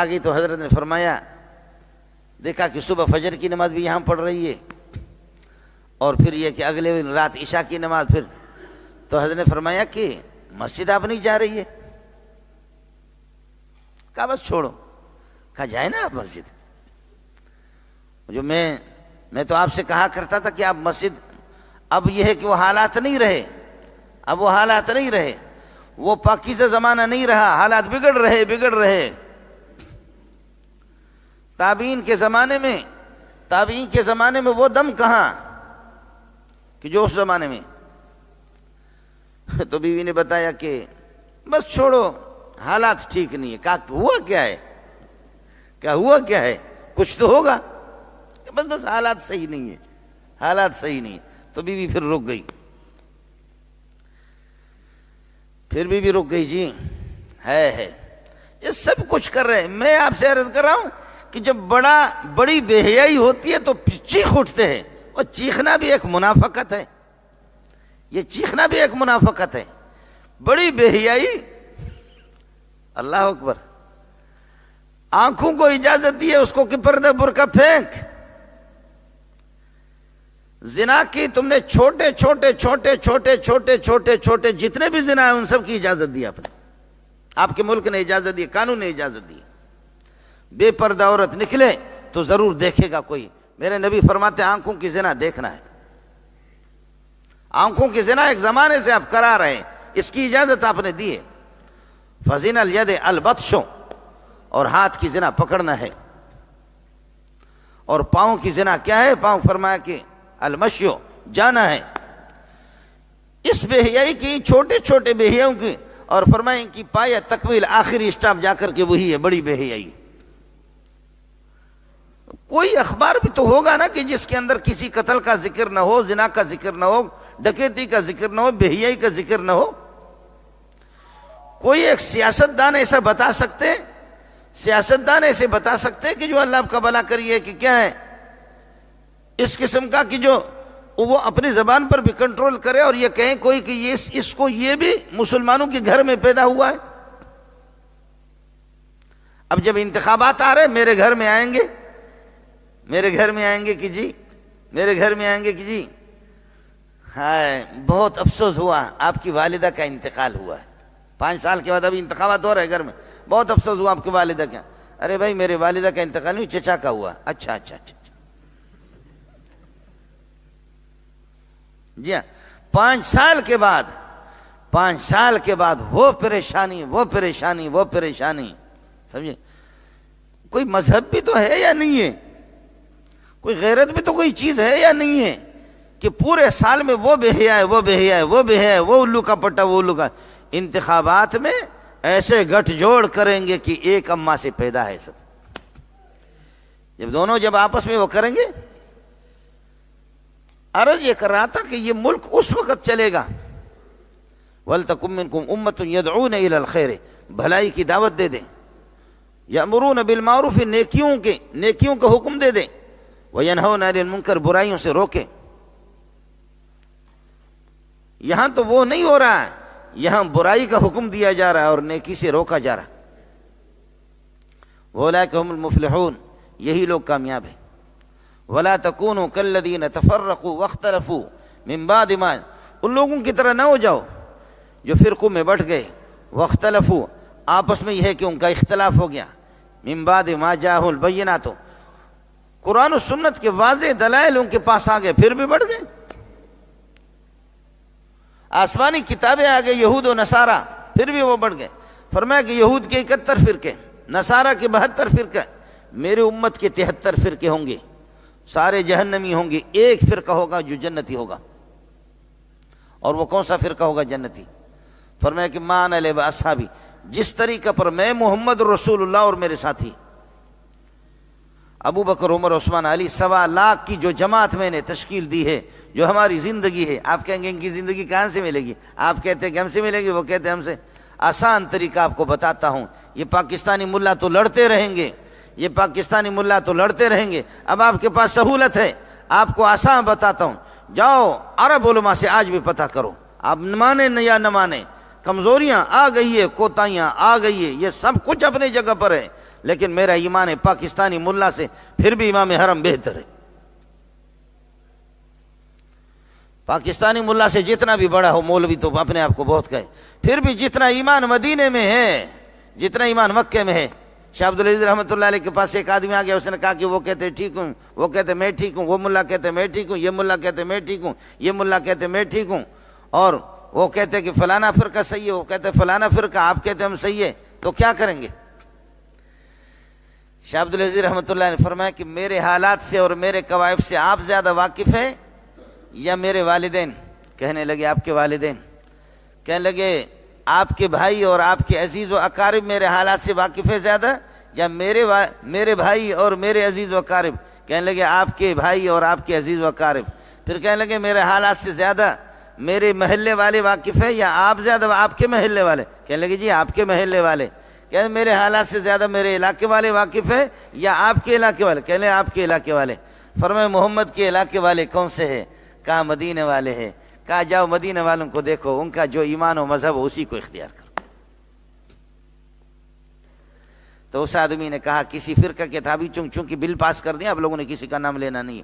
گئی تو حضرت نے فرمایا، دیکھا کہ صبح فجر کی نماز بھی یہاں پڑھ رہی ہے اور پھر یہ کہ اگلے دن رات عشاء کی نماز، پھر تو حضرت نے فرمایا کہ مسجد آپ نہیں جا رہی ہے؟ کہا بس چھوڑو، کہا جائے نا آپ مسجد، جو میں تو آپ سے کہا کرتا تھا کہ آپ مسجد، اب یہ ہے کہ وہ حالات نہیں رہے، وہ پاکیزہ زمانہ نہیں رہا، حالات بگڑ رہے۔ تابعین کے زمانے میں وہ دم کہاں کہ جو اس زمانے میں۔ تو بیوی نے بتایا کہ بس چھوڑو، حالات ٹھیک نہیں ہے۔ کہا ہوا کیا ہے؟ کچھ تو ہوگا، بس حالات صحیح نہیں ہے۔ تو بیوی پھر رک گئی، جی ہے یہ سب کچھ کر رہے ہیں۔ میں آپ سے عرض کر رہا ہوں کہ جب بڑی بے حیائی ہوتی ہے تو چیخ اٹھتے ہیں، اور چیخنا بھی ایک منافقت ہے، بڑی بے حیائی۔ اللہ اکبر، آنکھوں کو اجازت دی ہے اس کو کہ پردہ برقع پھینک۔ زنا کی تم نے چھوٹے چھوٹے جتنے بھی زنا ہیں ان سب کی اجازت دی آپ کے ملک نے اجازت دی، قانون نے اجازت دی۔ بے پردہ عورت نکلے تو ضرور دیکھے گا کوئی۔ میرے نبی فرماتے آنکھوں کی زنا دیکھنا ہے، آنکھوں کی زنا ایک زمانے سے آپ کرا رہے ہیں، اس کی اجازت آپ نے دی ہے۔ فزنا الید البطش، اور ہاتھ کی زنا پکڑنا ہے، اور پاؤں کی زنا کیا ہے؟ پاؤں فرمایا کہ المشیو، جانا ہے۔ اس بے حیائی کی، چھوٹے بے حیاؤں کی، اور فرمائیں کہ پایا تکمیل، آخری اسٹاپ جا کر کے وہی ہے بڑی بے حیائی۔ کوئی اخبار بھی تو ہوگا نا کہ جس کے اندر کسی قتل کا ذکر نہ ہو، زنا کا ذکر نہ ہو، ڈکیتی کا ذکر نہ ہو، بے حیائی کا ذکر نہ ہو۔ کوئی ایک سیاستدان ایسا بتا سکتے کہ جو اللہ آپ کا بھلا کریے کہ کیا ہے اس قسم کا، کہ جو وہ اپنی زبان پر بھی کنٹرول کرے اور یہ کہیں کوئی کہ اس کو یہ بھی مسلمانوں کے گھر میں پیدا ہوا ہے۔ اب جب انتخابات آ رہے، میرے گھر میں آئیں گے کہ جی ہائے بہت افسوس ہوا، آپ کی والدہ کا انتقال ہوا ہے، 5 سال کے بعد ابھی انتخابات ہو رہے ہیں گھر میں، بہت افسوس ہوا آپ کی والدہ کا۔ ارے بھائی میرے والدہ کا انتقال نہیں، چچا کا ہوا۔ اچھا جی ہاں، 5 سال کے بعد وہ پریشانی سمجھے۔ کوئی مذہب بھی تو ہے یا نہیں ہے؟ کوئی غیرت بھی تو کوئی چیز ہے یا نہیں ہے کہ پورے سال میں وہ بے حیا ہے، وہ الو کا پٹا، وہ الو کا۔ انتخابات میں ایسے گٹھ جوڑ کریں گے کہ ایک اماں سے پیدا ہے سب۔ جب آپس میں وہ کریں گے، عرض یہ کر رہا تھا کہ یہ ملک اس وقت چلے گا وَلْتَكُن مِّنكُمْ أُمَّةٌ يَدْعُونَ إِلَى الْخَيْرِ، بھلائی کی دعوت دے دیں، یأمرون بالمعروف، نیکیوں کا حکم دے دیں، وَيَنْهَوْنَ عَنِ الْمُنكَرِ، برائیوں سے روکیں۔ یہاں تو وہ نہیں ہو رہا ہے، یہاں برائی کا حکم دیا جا رہا ہے اور نیکی سے روکا جا رہا ہے۔ وَأُولَٰئِكَ هُمُ الْمُفْلِحُونَ، یہی لوگ کامیاب ہیں۔ وَلَا تَكُونُوا كَالَّذِينَ تَفَرَّقُوا وَاخْتَلَفُوا مِن بَعْدِ مَا، ان لوگوں کی طرح نہ ہو جاؤ جو فرقوں میں بٹ گئے، واختلفوا، آپس میں یہ ہے کہ ان کا اختلاف ہو گیا، من بعد ما جاءهم البینات، قرآن و سنت کے واضح دلائل ان کے پاس آ گئے پھر بھی بڑھ گئے۔ آسمانی کتابیں آ گئے، یہود و نصارہ، پھر بھی وہ بڑھ گئے۔ فرمایا کہ یہود کے 71 فرقے، نصارہ کے 72 فرقے، میرے امت کے 73 فرقے ہوں گے، سارے جہنمی ہوں گے، ایک فرقہ ہوگا جو جنتی ہوگا۔ اور وہ کون سا فرقہ ہوگا جنتی؟ فرمایا کہ ما انا اصحابی، جس طریقے پر میں محمد رسول اللہ اور میرے ساتھی ابو بکر عمر عثمان علی 1.25 لاکھ کی جو جماعت میں نے تشکیل دی ہے، جو ہماری زندگی ہے، آپ کہیں گے ان کی زندگی کہاں سے ملے گی؟ آپ کہتے ہیں کہ ہم سے ملے گی، وہ کہتے ہیں ہم سے۔ آسان طریقہ آپ کو بتاتا ہوں، یہ پاکستانی ملا تو لڑتے رہیں گے، یہ پاکستانی ملا تو لڑتے رہیں گے، اب آپ کے پاس سہولت ہے، آپ کو آسان بتاتا ہوں، جاؤ عرب علماء سے آج بھی پتہ کرو، آپ مانیں یا نہ مانیں، کمزوریاں آ گئی ہے، کوتاہیاں آ گئی ہے، یہ سب کچھ اپنی جگہ پر ہے، لیکن میرا ایمان ہے پاکستانی ملا سے پھر بھی امام حرم بہتر ہے۔ پاکستانی ملا سے جتنا بھی بڑا ہو، مولوی تو اپنے آپ کو بہت کہے، پھر بھی جتنا ایمان مدینے میں ہے، جتنا ایمان مکے میں ہے۔ شاہ عبدالعزیز رحمۃ اللہ علیہ کے پاس ایک آدمی آ گیا، اس نے کہا کہ وہ کہتے ٹھیک ہوں، وہ کہتے میں ٹھیک ہوں، وہ ملا کہتے میں ٹھیک ہوں، یہ ملا کہتے میں ٹھیک ہوں، یہ ملا کہتے میں ٹھیک ہوں، اور وہ کہتے کہ فلانا فرقہ صحیح ہے، وہ کہتے فلانا فرقہ، آپ کہتے ہم صحیح ہے، تو کیا کریں گے؟ شاہ عبدالعزیز رحمۃ اللہ نے فرمایا کہ میرے حالات سے اور میرے قوائف سے آپ زیادہ واقف ہیں یا میرے والدین؟ کہنے لگے آپ کے والدین۔ کہنے لگے آپ کے بھائی اور آپ کے عزیز و اقارب میرے حالات سے واقف ہے زیادہ یا میرے بھائی اور میرے عزیز و اقارب؟ کہنے لگے آپ کے بھائی اور آپ کے عزیز و اقارب۔ پھر کہنے لگے میرے حالات سے زیادہ میرے محلے والے واقف ہے یا آپ زیادہ آپ کے محلے والے؟ کہنے لگے جی آپ کے محلے والے۔ کہ میرے حالات سے زیادہ میرے علاقے والے واقف ہے یا آپ کے علاقے والے؟ کہہ لیں آپ کے علاقے والے۔ فرمائے محمد کے علاقے والے کون سے ہیں؟ کہا مدینے والے ہیں۔ کہا جاؤ مدینے والوں کو دیکھو، ان کا جو ایمان و مذہب اسی کو اختیار کرو۔ تو اس آدمی نے کہا کسی فرقہ کے تابع چونکہ بل پاس کر دیا، آپ لوگوں نے کسی کا نام لینا نہیں ہے،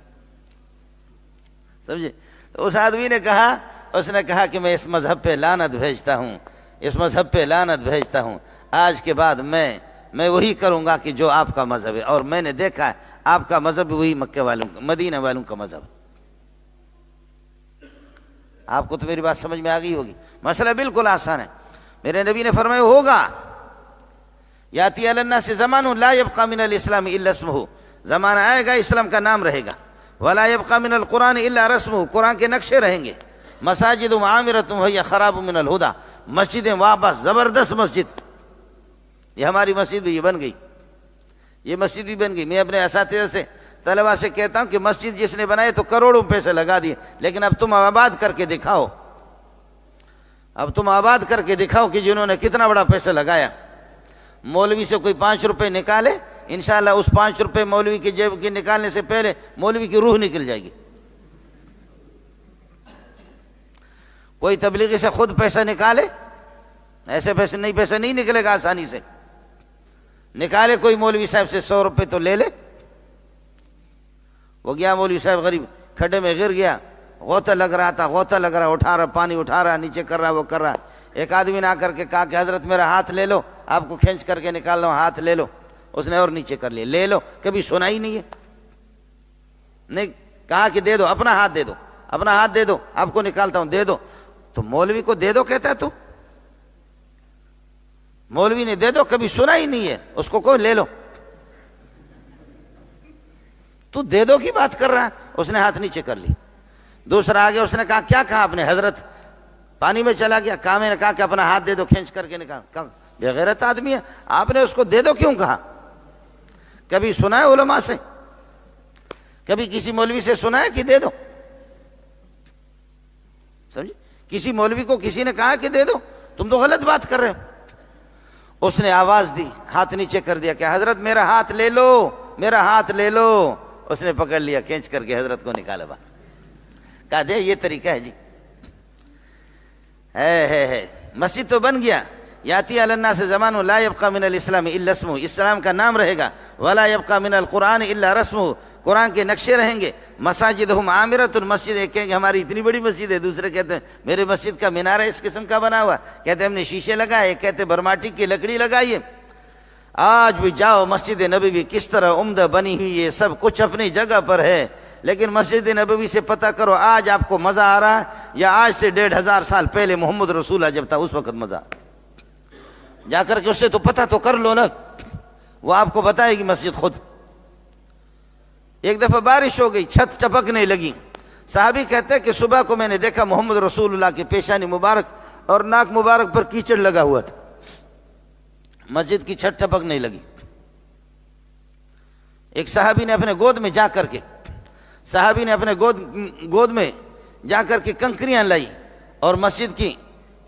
سمجھے؟ تو اس آدمی نے کہا، اس نے کہا کہ میں اس مذہب پہ لعنت بھیجتا ہوں، اس مذہب پہ لعنت بھیجتا ہوں، آج کے بعد میں وہی کروں گا کہ جو آپ کا مذہب ہے، اور میں نے دیکھا ہے آپ کا مذہب وہی مکے والوں کا، مدینہ والوں کا مذہب۔ آپ کو تو میری بات سمجھ میں آ گئی ہوگی، مسئلہ بالکل آسان ہے۔ میرے نبی نے فرمایا ہوگا یاتی علی الناس زمان لا یبقى من الاسلام الا اسمه، زمانہ آئے گا اسلام کا نام رہے گا، ولا یبقى من القرآن الا رسمه، قرآن کے نقشے رہیں گے، مساجد عامرۃ وهي خراب من الهدى، مسجدیں واپس، زبردست مسجد، یہ ہماری مسجد بھی یہ بن گئی، یہ مسجد بھی بن گئی۔ میں اپنے اساتذہ سے طلبہ سے کہتا ہوں کہ مسجد جس نے بنائے تو کروڑوں پیسے لگا دیے، لیکن اب تم آباد کر کے دکھاؤ، اب تم آباد کر کے دکھاؤ کہ جنہوں نے کتنا بڑا پیسہ لگایا۔ مولوی سے کوئی 5 روپے نکالے، انشاءاللہ اس 5 روپے مولوی کی جیب کے نکالنے سے پہلے مولوی کی روح نکل جائے گی۔ کوئی تبلیغی سے خود پیسہ نکالے، ایسے پیسہ نہیں نکلے گا آسانی سے، نکالے کوئی مولوی صاحب سے 100 روپے تو لے لے۔ وہ گیا مولوی صاحب غریب، کھڈے میں گر گیا، غوطہ لگ رہا تھا، اٹھا رہا، پانی اٹھا رہا، نیچے کر رہا، وہ کر رہا۔ ایک آدمی نے آ کر کے کہا کہ حضرت میرا ہاتھ لے لو، آپ کو کھینچ کر کے نکال لو، ہاتھ لے لو۔ اس نے اور نیچے کر لیا، لے لو، کبھی سنا ہی نہیں ہے، نہیں کہا کہ دے دو، اپنا ہاتھ دے دو، اپنا ہاتھ دے دو، آپ کو نکالتا ہوں، دے دو۔ تو مولوی کو دے دو کہتا ہے تو مولوی نے دے دو کبھی سنا ہی نہیں ہے، اس کو کوئی لے لو، تو دے دو کی بات کر رہا ہے۔ اس نے ہاتھ نیچے کر لی۔ دوسرا آگے، اس نے کہا کیا کہا آپ نے؟ حضرت پانی میں چلا گیا، کہا میں نے کہا کہ اپنا ہاتھ دے دو، کھینچ کر کے نکال۔ کہا بے غیرت آدمی ہے، آپ نے اس کو دے دو کیوں کہا؟ کبھی سنا ہے علماء سے؟ کبھی کسی مولوی سے سنا ہے کہ دے دو؟ سمجھے؟ کسی مولوی کو کسی نے کہا کہ دے دو؟ تم تو غلط بات کر رہے ہو۔ اس نے آواز دی، ہاتھ نیچے کر دیا کہ حضرت میرا ہاتھ لے لو، میرا ہاتھ لے لو۔ اس نے پکڑ لیا، کھینچ کر کے حضرت کو نکالا باہر۔ کہا دے، یہ طریقہ ہے جی، ہے مسجد تو بن گیا۔ یاتی علی الناس زمان لا یبقى من الاسلام الا اسمه، اسلام کا نام رہے گا، ولا یبقى من القرآن الا رسمه، قرآن کے نقشے رہیں گے، مساجدہم عامرۃ، مسجد ایک کہیں گے ہماری اتنی بڑی مسجد ہے، دوسرے کہتے ہیں میرے مسجد کا مینارہ اس قسم کا بنا ہوا، کہتے ہیں ہم نے شیشے لگائے، کہتے ہیں برماٹی کی لکڑی لگائی ہے۔ آج بھی جاؤ مسجد نبوی کس طرح عمدہ بنی ہوئی ہے، سب کچھ اپنی جگہ پر ہے، لیکن مسجد نبوی سے پتہ کرو آج آپ کو مزہ آ رہا ہے یا آج سے 1500 سال پہلے محمد رسول اللہ جب تھا اس وقت مزہ؟ جا کر کے اس سے تو پتہ تو کر لو نا، وہ آپ کو بتائے گی مسجد خود۔ ایک دفعہ بارش ہو گئی، چھت ٹپکنے لگی، صحابی کہتے ہیں کہ صبح کو میں نے دیکھا محمد رسول اللہ کی پیشانی مبارک اور ناک مبارک پر کیچڑ لگا ہوا تھا۔ مسجد کی چھت ٹپکنے لگی. ایک صحابی نے اپنے گود میں جا کر کے کنکریاں لائی اور مسجد کی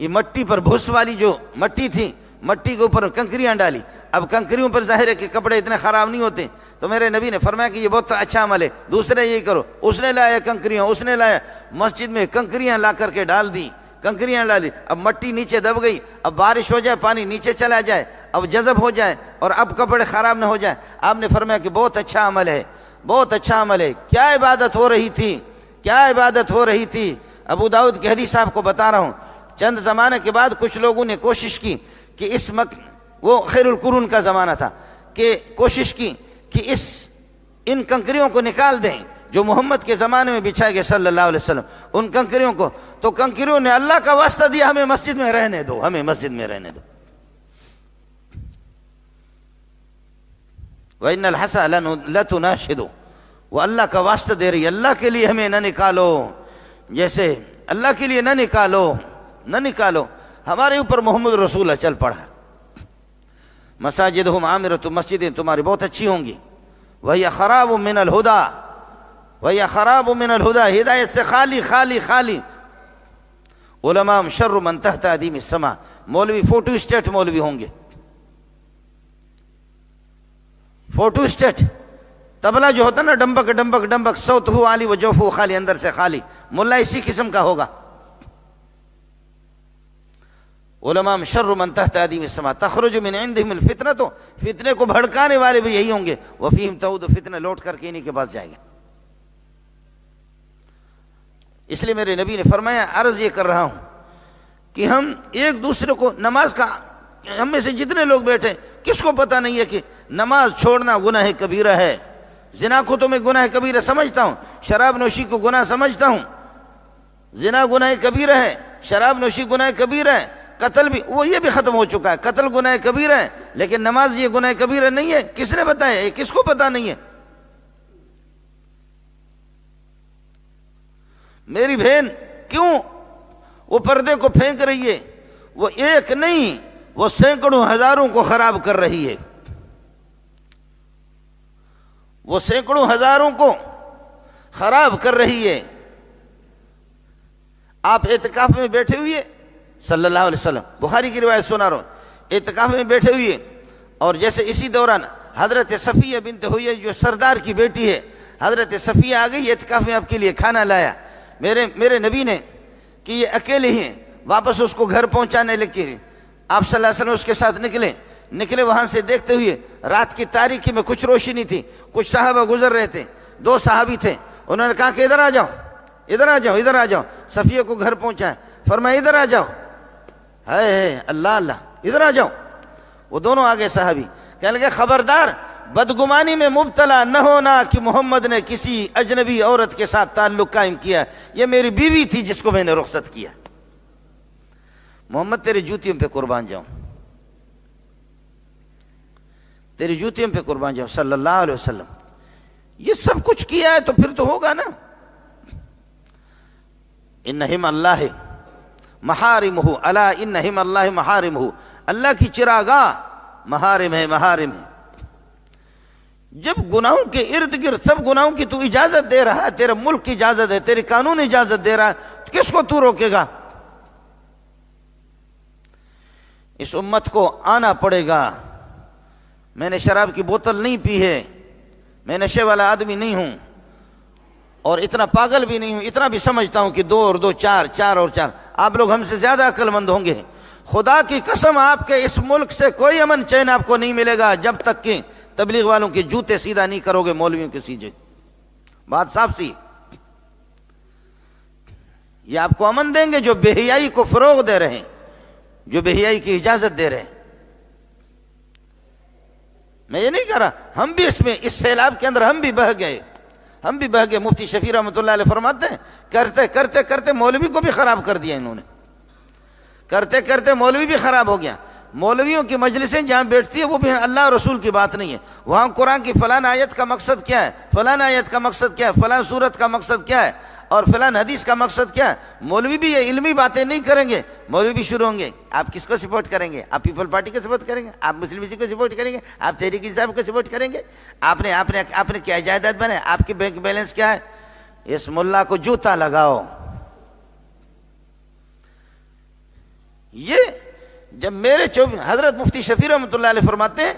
یہ مٹی پر بھوس والی جو مٹی تھی, مٹی کے اوپر کنکریاں ڈالی. اب کنکریوں پر ظاہر ہے کہ کپڑے اتنے خراب نہیں ہوتے, تو میرے نبی نے فرمایا کہ یہ بہت اچھا عمل ہے, دوسرے یہی کرو. اس نے لایا کنکریاں, اس نے لایا مسجد میں کنکریاں لا کر کے ڈال دی, کنکریاں ڈالی. اب مٹی نیچے دب گئی, اب بارش ہو جائے پانی نیچے چلا جائے, اب جذب ہو جائے اور اب کپڑے خراب نہ ہو جائے. آپ نے فرمایا کہ بہت اچھا عمل ہے, بہت اچھا عمل ہے. کیا عبادت ہو رہی تھی, کیا عبادت ہو رہی تھی. ابو داؤد کی حدیث آپ کو بتا رہا ہوں. چند زمانے کے بعد کچھ لوگوں نے کوشش کی کہ وہ خیر القرون کا زمانہ تھا, کہ کوشش کی کہ ان کنکریوں کو نکال دیں جو محمد کے زمانے میں بچھائے گئے صلی اللہ علیہ وسلم, ان کنکریوں کو. تو کنکریوں نے اللہ کا واسطہ دیا, ہمیں مسجد میں رہنے دو, ہمیں مسجد میں رہنے دو. وَإِنَّ الْحَسَى لَتُنَاشِدُ, وہ اللہ کا واسطہ دے رہی, اللہ کے لیے ہمیں نہ نکالو, جیسے اللہ کے لیے نہ نکالو. ہمارے اوپر محمد رسول چل پڑا. مساجدہم عامرۃ, مسجدیں تمہاری بہت اچھی ہوں گی. وہی خراب من الہدی, ہدایت سے خالی خالی خالی. علماء شر من تحت ادیم السماء, مولوی فوٹو اسٹیٹ مولوی ہوں گے. فوٹو اسٹیٹ تبلا جو ہوتا نا, ڈمبک ڈمبک ڈمبک, صوتہ عالی و جوفہ خالی, اندر سے خالی. ملا اسی قسم کا ہوگا. علماء شر من تحت ادیم السماء تخرج من عندهم الفتنہ, تو فتنے کو بھڑکانے والے بھی یہی ہوں گے. وفیہم تعود, فتنہ لوٹ کر کے انہی کے پاس جائے گا. اس لیے میرے نبی نے فرمایا, عرض یہ کر رہا ہوں کہ ہم ایک دوسرے کو نماز کا, ہم میں سے جتنے لوگ بیٹھے کس کو پتہ نہیں ہے کہ نماز چھوڑنا گناہ کبیرہ ہے. زنا کو تو میں گناہ کبیرہ سمجھتا ہوں, شراب نوشی کو گناہ سمجھتا ہوں. زنا گناہ کبیرہ ہے, شراب نوشی گناہ کبیرہ ہے. قتل بھی, وہ یہ بھی ختم ہو چکا ہے, قتل گناہ کبیرہ ہے, لیکن نماز یہ گناہ کبیرہ نہیں ہے. کس نے بتایا, یہ کس کو پتہ نہیں ہے. میری بہن کیوں وہ پردے کو پھینک رہی ہے, وہ ایک نہیں, وہ سینکڑوں ہزاروں کو خراب کر رہی ہے. وہ سینکڑوں ہزاروں کو خراب کر رہی ہے. آپ اعتکاف میں بیٹھے ہوئے صلی اللہ علیہ وسلم, بخاری کی روایت سنا رہا ہوں, اعتکاف میں بیٹھے ہوئے, اور جیسے اسی دوران حضرت صفیہ بنت حیی جو سردار کی بیٹی ہے, حضرت صفیہ آ گئی اعتکاف میں, آپ کے لیے کھانا لایا. میرے نبی نے کہ یہ اکیلے ہی ہیں, واپس اس کو گھر پہنچانے لگے. آپ صلی اللہ علیہ وسلم اس کے ساتھ نکلے وہاں سے دیکھتے ہوئے. رات کی تاریکی میں کچھ روشنی تھی, کچھ صحابہ گزر رہے تھے, 2 صحابی تھے. انہوں نے کہا کہ ادھر آ جاؤ. صفیہ کو گھر پہنچایا, فرمایا ادھر آ جاؤ. ہے اللہ, ادھر آ جاؤ. وہ دونوں آگے صحابی کہنے لگے, خبردار بدگمانی میں مبتلا نہ ہونا کہ محمد نے کسی اجنبی عورت کے ساتھ تعلق قائم کیا. یہ میری بیوی تھی جس کو میں نے رخصت کیا. محمد تیری جوتیوں پہ قربان جاؤں, تیری جوتیوں پہ قربان جاؤں صلی اللہ علیہ وسلم. یہ سب کچھ کیا ہے تو پھر تو ہوگا نا. انہم اللہ محارمہ, الا انہم اللہ محارمہ, اللہ کی چراگاہ محارم ہے. جب گناہوں کے ارد گرد سب گناہوں کی تو اجازت دے رہا ہے, تیرا ملک کی اجازت ہے, تیری قانون اجازت دے رہا ہے, کس کو تو روکے گا. اس امت کو آنا پڑے گا. میں نے شراب کی بوتل نہیں پی ہے, میں نشے والا آدمی نہیں ہوں, اور اتنا پاگل بھی نہیں ہوں. اتنا بھی سمجھتا ہوں کہ 2 اور 2 4, 4 اور 4. آپ لوگ ہم سے زیادہ عقل مند ہوں گے. خدا کی قسم, آپ کے اس ملک سے کوئی امن چین آپ کو نہیں ملے گا جب تک کہ تبلیغ والوں کے جوتے سیدھا نہیں کرو گے, مولویوں کے سیدھے. بات صاف سی. یہ آپ کو امن دیں گے جو بے حیائی کو فروغ دے رہے ہیں, جو بے حیائی کی اجازت دے رہے ہیں. میں یہ نہیں کہہ رہا, ہم بھی اس سیلاب کے اندر ہم بھی بہہ گئے. مفتی شفیع رحمۃ اللہ علیہ فرماتے ہیں, کرتے کرتے مولوی کو بھی خراب کر دیا انہوں نے. کرتے مولوی بھی خراب ہو گیا. مولویوں کی مجلسیں جہاں بیٹھتی ہے وہ بھی اللہ رسول کی بات نہیں ہے. وہاں قرآن کی فلاں آیت کا مقصد کیا ہے, فلاں آیت کا مقصد کیا ہے, فلاں سورت کا مقصد کیا ہے. اور فلان حدیث کا مقصد کیا ہے. مولوی بھی یہ علمی باتیں نہیں کریں گے, مولوی بھی شروع ہوں گے. آپ کس کو سپورٹ کریں گے؟ آپ پیپل پارٹی کو سپورٹ کریں گے؟ آپ مسلم لیگ کو سپورٹ کریں گے؟ آپ تحریک انصاف کو سپورٹ کریں گے؟ آپ نے کیا جائیداد بنائے؟ آپ کی بینک بیلنس کیا ہے؟ اس ملا کو جوتا لگاؤ. یہ جب میرے حضرت مفتی شفیع رحمۃ اللہ علیہ فرماتے ہیں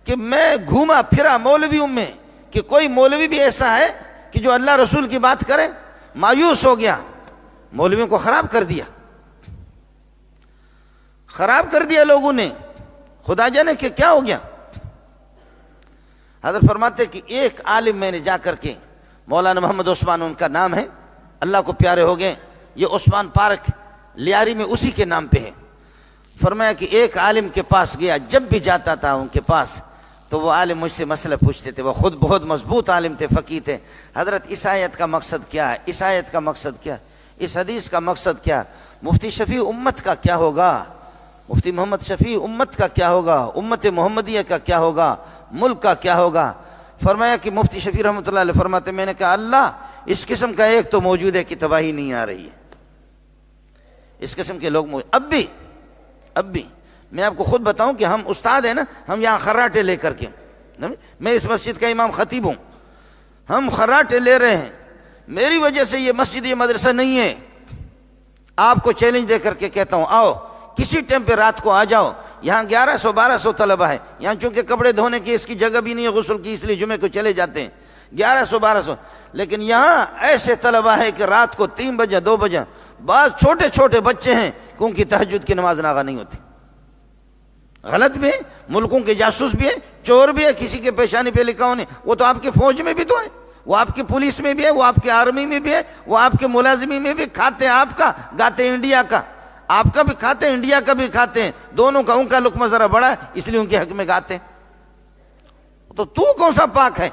کہ میں گھوما پھرا مولویوں میں کہ کوئی مولوی بھی ایسا ہے کہ جو اللہ رسول کی بات کرے, مایوس ہو گیا. مولویوں کو خراب کر دیا لوگوں نے. خدا جانے کہ کیا ہو گیا. حضرت فرماتے کہ ایک عالم میں نے جا کر کے, مولانا محمد عثمان ان کا نام ہے, اللہ کو پیارے ہو گئے, یہ عثمان پارک لیاری میں اسی کے نام پہ ہے. فرمایا کہ ایک عالم کے پاس گیا, جب بھی جاتا تھا ان کے پاس تو وہ عالم مجھ سے مسئلہ پوچھتے تھے. وہ خود بہت مضبوط عالم تھے, فقیہ تھے. حضرت اس آیت کا مقصد کیا ہے؟ اس آیت کا مقصد کیا ہے؟ اس حدیث کا مقصد کیا؟ مفتی شفیع امت کا کیا ہوگا؟ مفتی محمد شفیع امت کا کیا ہوگا؟ امت محمدیہ کا کیا ہوگا؟ ملک کا کیا ہوگا؟ فرمایا کہ مفتی شفیع رحمۃ اللہ علیہ فرماتے, میں نے کہا اللہ اس قسم کا ایک تو موجود ہے کہ تباہی نہیں آ رہی ہے. اس قسم کے لوگ اب بھی میں آپ کو خود بتاؤں کہ ہم استاد ہیں نا, ہم یہاں خراٹے لے کر کے, میں اس مسجد کا امام خطیب ہوں, ہم خراٹے لے رہے ہیں. میری وجہ سے یہ مسجد یہ مدرسہ نہیں ہے. آپ کو چیلنج دے کر کے کہتا ہوں, آؤ کسی ٹائم پہ رات کو آ جاؤ. یہاں 1100-1200 طلبہ ہے. یہاں چونکہ کپڑے دھونے کی اس کی جگہ بھی نہیں ہے غسل کی, اس لیے جمعے کو چلے جاتے ہیں 1100-1200. لیکن یہاں ایسے طلبہ ہے کہ رات کو 3 بجے 2 بجے, بعض چھوٹے چھوٹے بچے ہیں کہ ان کی تہجد کی نماز ناغا نہیں ہوتی. غلط بھی ہے, ملکوں کے جاسوس بھی ہے, چور بھی ہے, کسی کے پیشانی پہ لکھا ہونے. وہ تو آپ کی فوج میں بھی تو ہے, وہ آپ کی پولیس میں بھی ہے, وہ آپ کی آرمی میں بھی ہے, وہ آپ کے ملازمی میں بھی. کھاتے ہیں آپ کا, گاتے انڈیا کا. آپ کا بھی کھاتے ہیں, انڈیا کا بھی کھاتے ہیں. دونوں کا ان کا لقمہ ذرا بڑا ہے, اس لیے ان کے حق میں گاتے ہیں. تو کون سا پاک ہے؟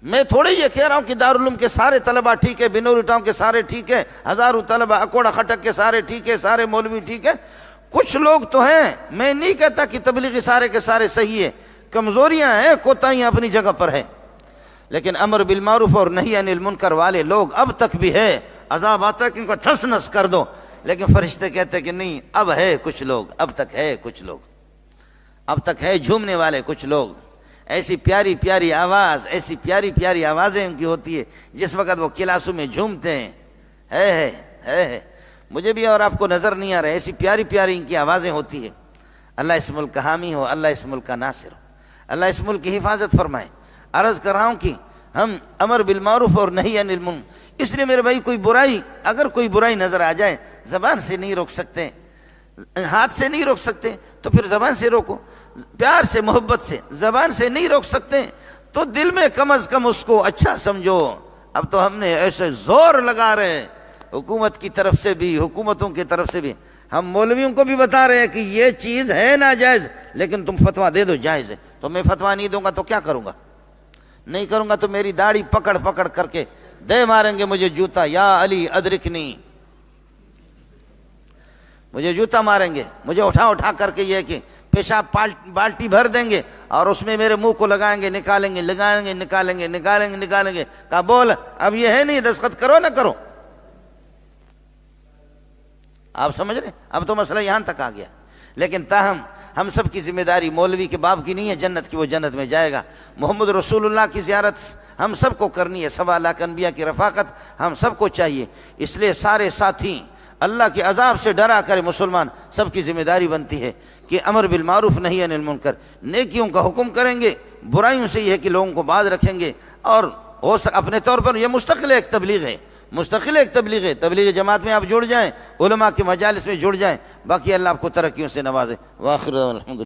میں تھوڑے یہ کہہ رہا ہوں کہ دارالعلوم کے سارے طلبہ ٹھیک ہے, بنوری ٹاؤن کے سارے ٹھیک ہے, ہزاروں طلبہ اکوڑا خٹک کے سارے ٹھیک ہے, سارے مولوی ٹھیک ہے. کچھ لوگ تو ہیں, میں نہیں کہتا کہ تبلیغی سارے کے سارے صحیح ہے, کمزوریاں ہیں, کوتاہیاں اپنی جگہ پر ہیں. لیکن امر بالمعروف اور نہی عن المنکر والے لوگ اب تک بھی ہے. عذاب آتا ہے کہ ان کو تھس نس کر دو, لیکن فرشتے کہتے کہ نہیں, اب ہے کچھ لوگ, اب تک ہے کچھ لوگ, اب تک ہے جھومنے والے کچھ لوگ. ایسی پیاری پیاری آواز, ایسی پیاری پیاری آوازیں ان کی ہوتی ہے جس وقت وہ کلاسوں میں جھومتے ہیں. ہے مجھے بھی اور آپ کو نظر نہیں آ رہا, ایسی پیاری پیاری ان کی آوازیں ہوتی ہیں. اللہ اس ملک کا حامی ہو, اللہ اس ملک کا ناصر ہو, اللہ اس ملک کی حفاظت فرمائے. عرض کر رہا ہوں کہ ہم امر بالمعروف اور نہی عن المنکر, اس لیے میرے بھائی اگر کوئی برائی نظر آ جائے, زبان سے نہیں روک سکتے, ہاتھ سے نہیں روک سکتے, تو پھر زبان سے روکو, پیار سے محبت سے. زبان سے نہیں روک سکتے تو دل میں کم از کم اس کو اچھا سمجھو. اب تو ہم نے ایسے زور لگا رہے ہیں حکومت کی طرف سے بھی, حکومتوں کی طرف سے بھی, ہم مولویوں کو بھی بتا رہے ہیں کہ یہ چیز ہے ناجائز, لیکن تم فتویٰ دے دو جائز ہے. تو میں فتویٰ نہیں دوں گا تو کیا کروں گا؟ نہیں کروں گا تو میری داڑھی پکڑ پکڑ کر کے دے ماریں گے مجھے جوتا, یا علی ادرکنی, مجھے جوتا ماریں گے, مجھے اٹھا کر کے یہ کہ پیشاب بالٹی بھر دیں گے اور اس میں میرے منہ کو لگائیں گے, نکالیں گے. کہا بول, اب یہ ہے نہیں, دستخط کرو نہ کرو. آپ سمجھ رہے ہیں؟ اب تو مسئلہ یہاں تک آ گیا. لیکن تاہم ہم سب کی ذمہ داری مولوی کے باپ کی نہیں ہے جنت کی, وہ جنت میں جائے گا. محمد رسول اللہ کی زیارت ہم سب کو کرنی ہے, 1.25 لاکھ انبیاء کی رفاقت ہم سب کو چاہیے. اس لیے سارے ساتھی اللہ کے عذاب سے ڈرا کرے مسلمان, سب کی ذمہ داری بنتی ہے کہ امر بالمعروف نہی عن المنکر, نیکیوں کا حکم کریں گے, برائیوں سے یہ ہے کہ لوگوں کو باز رکھیں گے. اور اپنے طور پر یہ مستقل ایک تبلیغ ہے, تبلیغ جماعت میں آپ جڑ جائیں, علماء کے مجالس میں جڑ جائیں, باقی اللہ آپ کو ترقیوں سے نوازے. وآخر الحمد